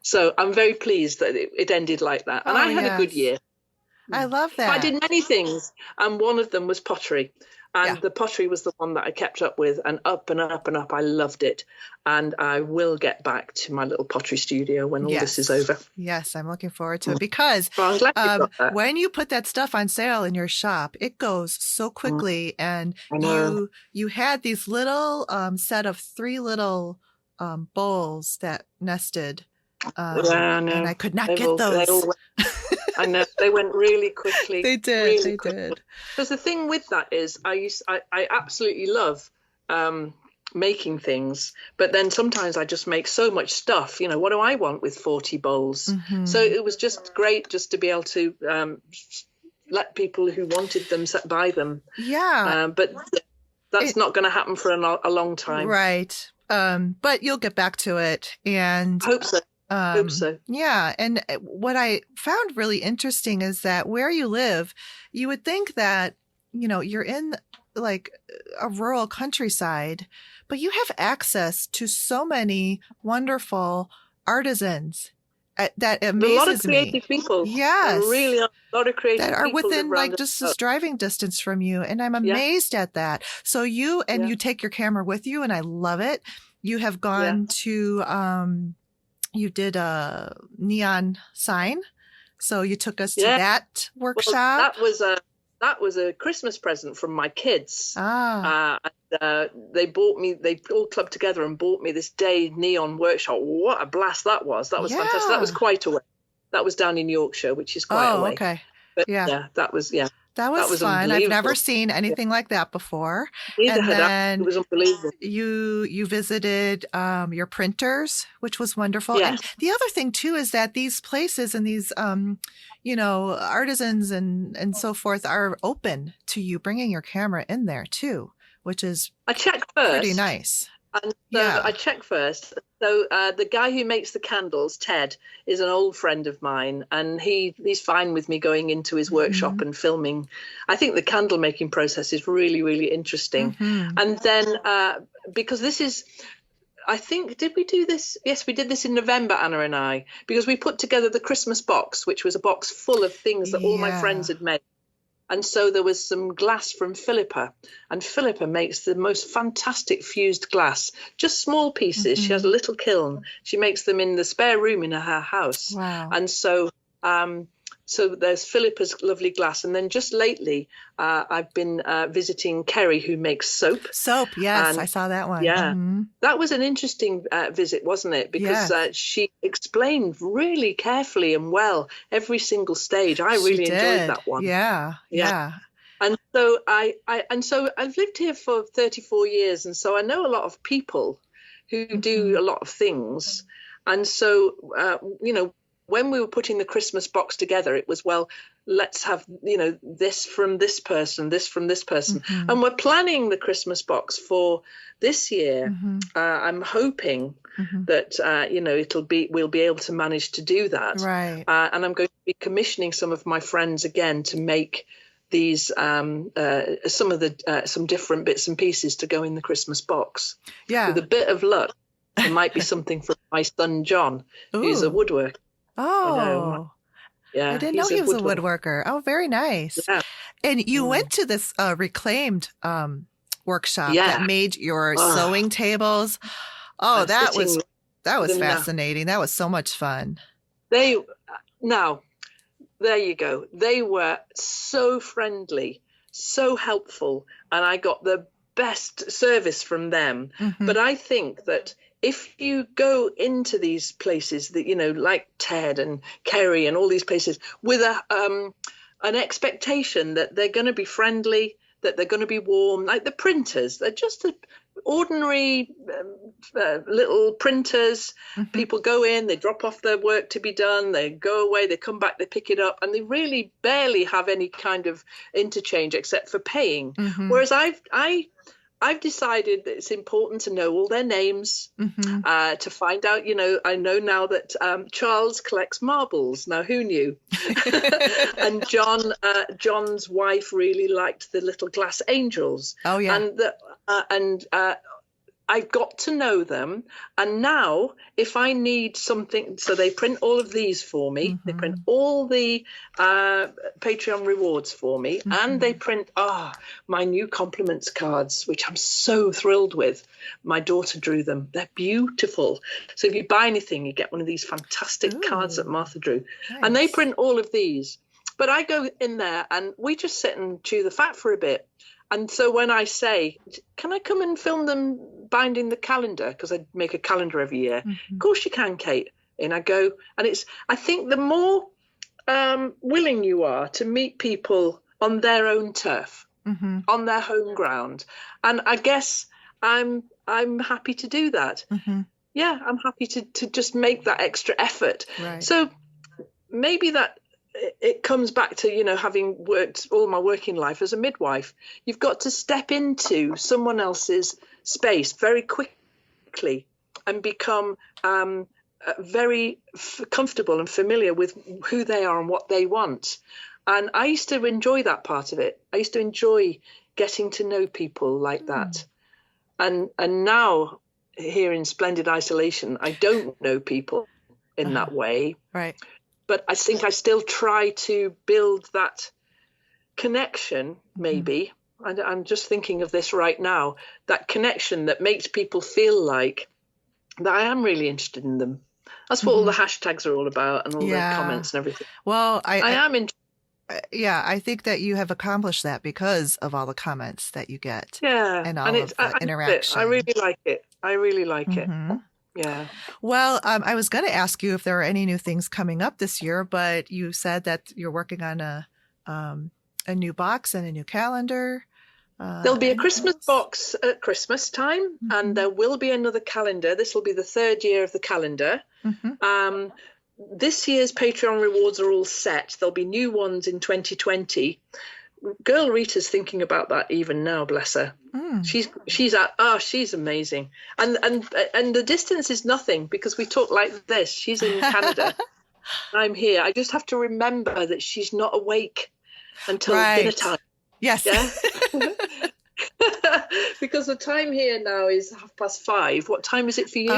So I'm very pleased that it ended like that. And I had a good year. I love that. I did many things, and one of them was pottery. And the pottery was the one that I kept up with, and up and up and up. I loved it. And I will get back to my little pottery studio when all this is over. Yes, I'm looking forward to it because when you put that stuff on sale in your shop, it goes so quickly. And you had these little set of 3 little bowls that nested. And I could not get those. I know they went really quickly. They did. Really they quickly. did. Because the thing with that is, I absolutely love making things, but then sometimes I just make so much stuff. What do I want with 40 bowls? So it was just great just to be able to let people who wanted them buy them. Yeah. But that's not going to happen for a long time. Right. But you'll get back to it, and I hope so. Hope so. Yeah. And what I found really interesting is that where you live, you would think that, you're in like a rural countryside, but you have access to so many wonderful artisans. That amazes me. A lot of creative people. Yes. Really a lot of creative people. That are within like just this driving distance from you. And I'm amazed at that. So you take your camera with you, and I love it. You have gone to, you did a neon sign. So you took us to that workshop. Well, that was a Christmas present from my kids. They all clubbed together and bought me this day neon workshop. What a blast that was. That was fantastic. That was quite a way. That was down in Yorkshire, which is quite a way. Okay. But that was That was fun. I've never seen anything like that before. Neither had I. It was unbelievable. You visited your printers, which was wonderful. Yes. And the other thing too is that these places and these artisans and so forth are open to you bringing your camera in there too, which is pretty nice. And I checked first. So the guy who makes the candles, Ted, is an old friend of mine, and he's fine with me going into his workshop and filming. I think the candle making process is really, really interesting. And then because this is, I think, did we do this? Yes, we did this in November, Anna and I, because we put together the Christmas box, which was a box full of things that all my friends had made. And so there was some glass from Philippa, and Philippa makes the most fantastic fused glass, just small pieces. She has a little kiln. She makes them in the spare room in her house. Wow. And so so there's Philippa's lovely glass. And then just lately, I've been visiting Kerry, who makes soap. Soap, yes, And I saw that one. yeah, that was an interesting visit, wasn't it? Because she explained really carefully and well every single stage. I really enjoyed that one. Yeah. And so I've lived here for 34 years, and so I know a lot of people who do a lot of things. And so when we were putting the Christmas box together, it was, well, let's have, this from this person, this from this person. And we're planning the Christmas box for this year. I'm hoping that, we'll be able to manage to do that. Right. And I'm going to be commissioning some of my friends again to make these, some different bits and pieces to go in the Christmas box. Yeah. With a bit of luck, there might be something for my son, John, who's a woodworker. Oh, yeah. I didn't know he was a woodworker. Oh, very nice. Yeah. And you went to this reclaimed workshop that made your sewing tables. Oh, that was fascinating. That was so much fun. Now, there you go. They were so friendly, so helpful, and I got the best service from them. But I think that if you go into these places that, like Ted and Kerry and all these places with an expectation that they're going to be friendly, that they're going to be warm, like the printers, they're just ordinary little printers. People go in, they drop off their work to be done, they go away, they come back, they pick it up, and they really barely have any kind of interchange except for paying. Whereas I've decided that it's important to know all their names, to find out, I know now that Charles collects marbles. Now, who knew? And John's wife really liked the little glass angels. Oh, yeah. And I've got to know them. And now, if I need something, so they print all of these for me. They print all the Patreon rewards for me. And they print, my new compliments cards, which I'm so thrilled with. My daughter drew them. They're beautiful. So if you buy anything, you get one of these fantastic cards that Martha drew. Nice. And they print all of these. But I go in there and we just sit and chew the fat for a bit. And so when I say, can I come and film them binding the calendar? Because I make a calendar every year. Of course you can, Kate. And I go, and I think the more willing you are to meet people on their own turf, on their home ground. And I guess I'm happy to do that. Yeah, I'm happy to just make that extra effort. Right. So maybe that it comes back to, having worked all my working life as a midwife, you've got to step into someone else's space very quickly and become very comfortable and familiar with who they are and what they want. And I used to enjoy that part of it. I used to enjoy getting to know people like that. And now here in splendid isolation, I don't know people in that way. Right. But I think I still try to build that connection, maybe. I'm just thinking of this right now, that connection that makes people feel like that I am really interested in them. That's what all the hashtags are all about and all the comments and everything. Well, I am interested. Yeah, I think that you have accomplished that because of all the comments that you get. Yeah. And all of the interaction. I really like it. I really like it. Yeah. Well, I was going to ask you if there are any new things coming up this year, but you said that you're working on a new box and a new calendar. There'll be a Christmas box at Christmas time, and there will be another calendar. This will be the third year of the calendar. This year's Patreon rewards are all set. There'll be new ones in 2020. Girl Rita's thinking about that even now, bless her. She's amazing. And the distance is nothing because we talk like this. She's in Canada. I'm here. I just have to remember that she's not awake until dinner time. Yes. Yeah? Because the time here now is 5:30. What time is it for you?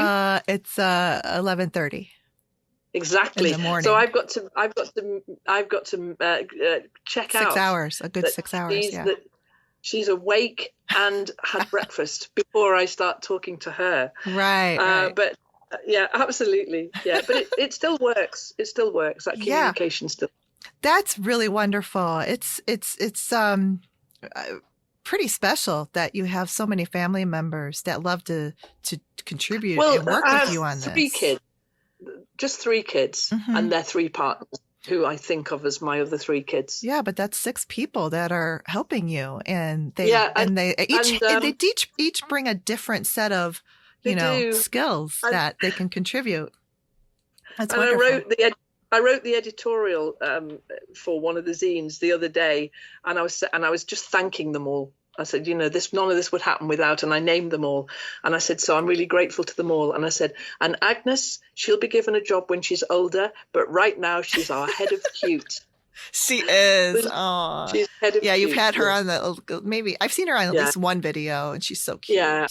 It's 11:30. Exactly. In the morning. So I've got to check 6 out hours, a good 6 hours. Yeah. that she's awake and had breakfast before I start talking to her. Right. But yeah, absolutely. Yeah, but it still works. It still works. That communication still. That's really wonderful. It's pretty special that you have so many family members that love to contribute and work with you on this. 3 kids. Just 3 kids, and their 3 partners, who I think of as my other 3 kids. Yeah, but that's 6 people that are helping you, and they each bring a different set of skills that they can contribute. That's wonderful. I wrote the editorial for one of the zines the other day, and I was just thanking them all. I said, none of this would happen without, and I named them all. And I said, so I'm really grateful to them all. And I said, and Agnes, she'll be given a job when she's older, but right now she's our head of cute. She is. Oh, she's head of cute. You've had her on I've seen her on at least one video, and she's so cute. Yeah.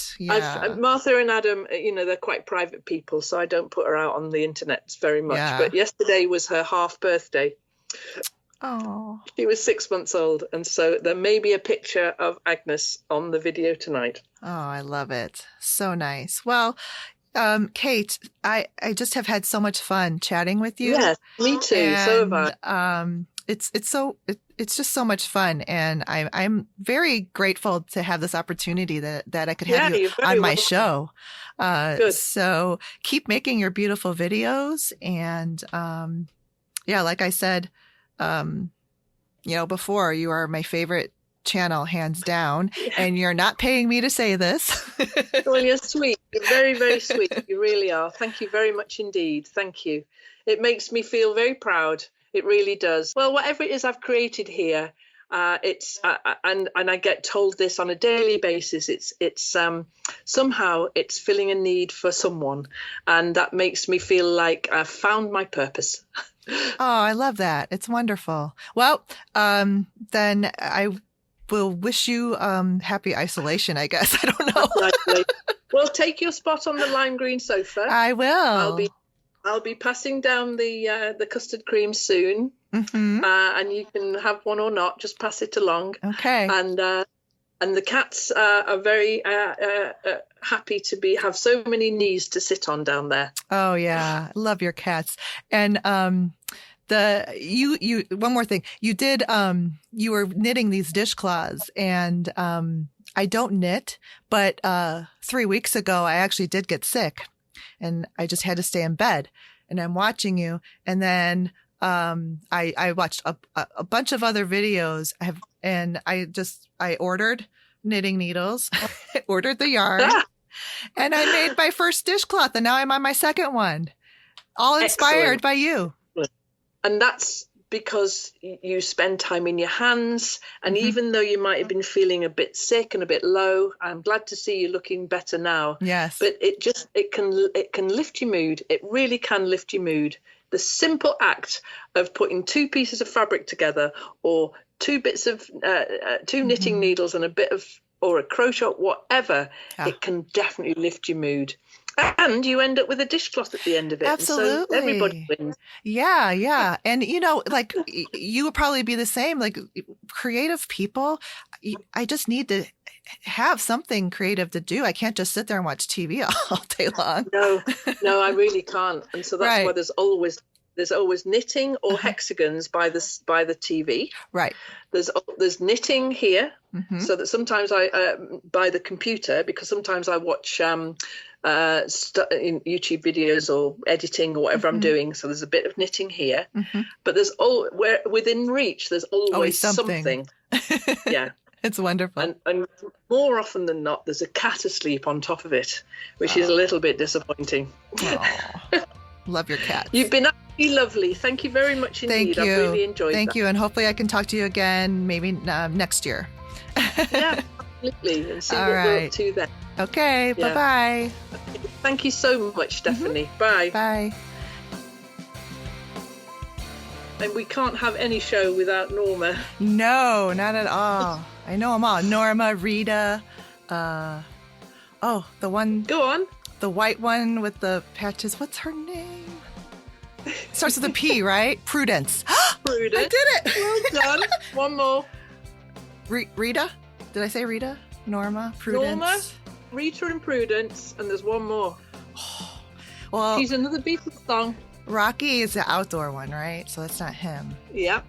Martha and Adam, they're quite private people, so I don't put her out on the internet very much. Yeah. But yesterday was her half birthday. Oh, she was 6 months old, and so there may be a picture of Agnes on the video tonight. Oh, I love it. So nice. Well, Kate, I just have had so much fun chatting with you. Yes, me too. And, so have I. It's just so much fun, and I'm very grateful to have this opportunity that I could have you on my show. Good. So keep making your beautiful videos, and like I said. Before, you are my favorite channel, hands down, and you're not paying me to say this. Well, you're sweet. You're very, very sweet. You really are. Thank you very much indeed. Thank you. It makes me feel very proud. It really does. Well, whatever it is I've created here, it's and I get told this on a daily basis. It's somehow it's filling a need for someone, and that makes me feel like I've found my purpose. Oh, I love that. It's wonderful. Well, then I will wish you happy isolation, I guess. I don't know. Well, take your spot on the lime green sofa. I will. I'll be passing down the custard cream soon. Mm-hmm. And you can have one or not, just pass it along. Okay. And the cats are very happy to have so many knees to sit on down there. Oh yeah, I love your cats. And you one more thing. You did you were knitting these dishcloths, and I don't knit, but 3 weeks ago I actually did get sick, and I just had to stay in bed. And I'm watching you, and then I watched a bunch of other videos. I ordered knitting needles, ordered the yarn, and I made my first dishcloth, and now I'm on my second one, all inspired by you. And that's because you spend time in your hands, and even though you might have been feeling a bit sick and a bit low, I'm glad to see you looking better now. Yes. But it can lift your mood. It really can lift your mood. The simple act of putting 2 pieces of fabric together, or 2 bits of 2 knitting needles and or a crochet, whatever, it can definitely lift your mood. And you end up with a dishcloth at the end of it. Absolutely. So everybody wins. Yeah. And, like you would probably be the same, like creative people. I just need to have something creative to do. I can't just sit there and watch TV all day long. No, I really can't. And so that's why there's always knitting or hexagons by the TV. Right. There's knitting here, so that sometimes I by the computer, because sometimes I watch in YouTube videos or editing or whatever I'm doing. So there's a bit of knitting here, but there's within reach. There's always something. Yeah. It's wonderful. And more often than not, there's a cat asleep on top of it, which is a little bit disappointing. Love your cat. You've been absolutely lovely. Thank you very much indeed. Thank you. I've really enjoyed Thank you. And hopefully I can talk to you again maybe next year. Yeah, absolutely. And see what we're up to then. Okay. Yeah. Bye-bye. Thank you so much, Stephanie. Bye. Bye. And we can't have any show without Norma. No, not at all. I know them all. Norma, Rita. The one. Go on. The white one with the patches. What's her name? Starts with a P, right? Prudence. Prudence. I did it. Well done. One more. Rita? Did I say Rita? Norma? Prudence? Norma, Rita and Prudence, and there's one more. Well, she's another Beatles song. Rocky is the outdoor one, right? So that's not him. Yep.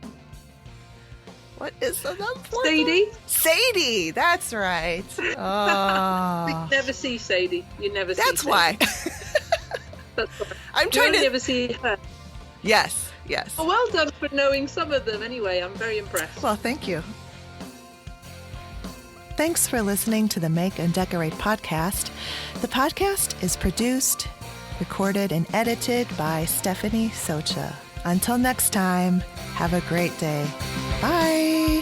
What is the number? Sadie. Sadie, that's right. Oh. You never see Sadie. You never see That's Sadie. why. That's why. I'm trying to never see her. Yes. Oh, well done for knowing some of them anyway. I'm very impressed. Well, thank you. Thanks for listening to the Make and Decorate podcast. The podcast is produced, recorded, and edited by Stephanie Socha. Until next time, have a great day. Bye.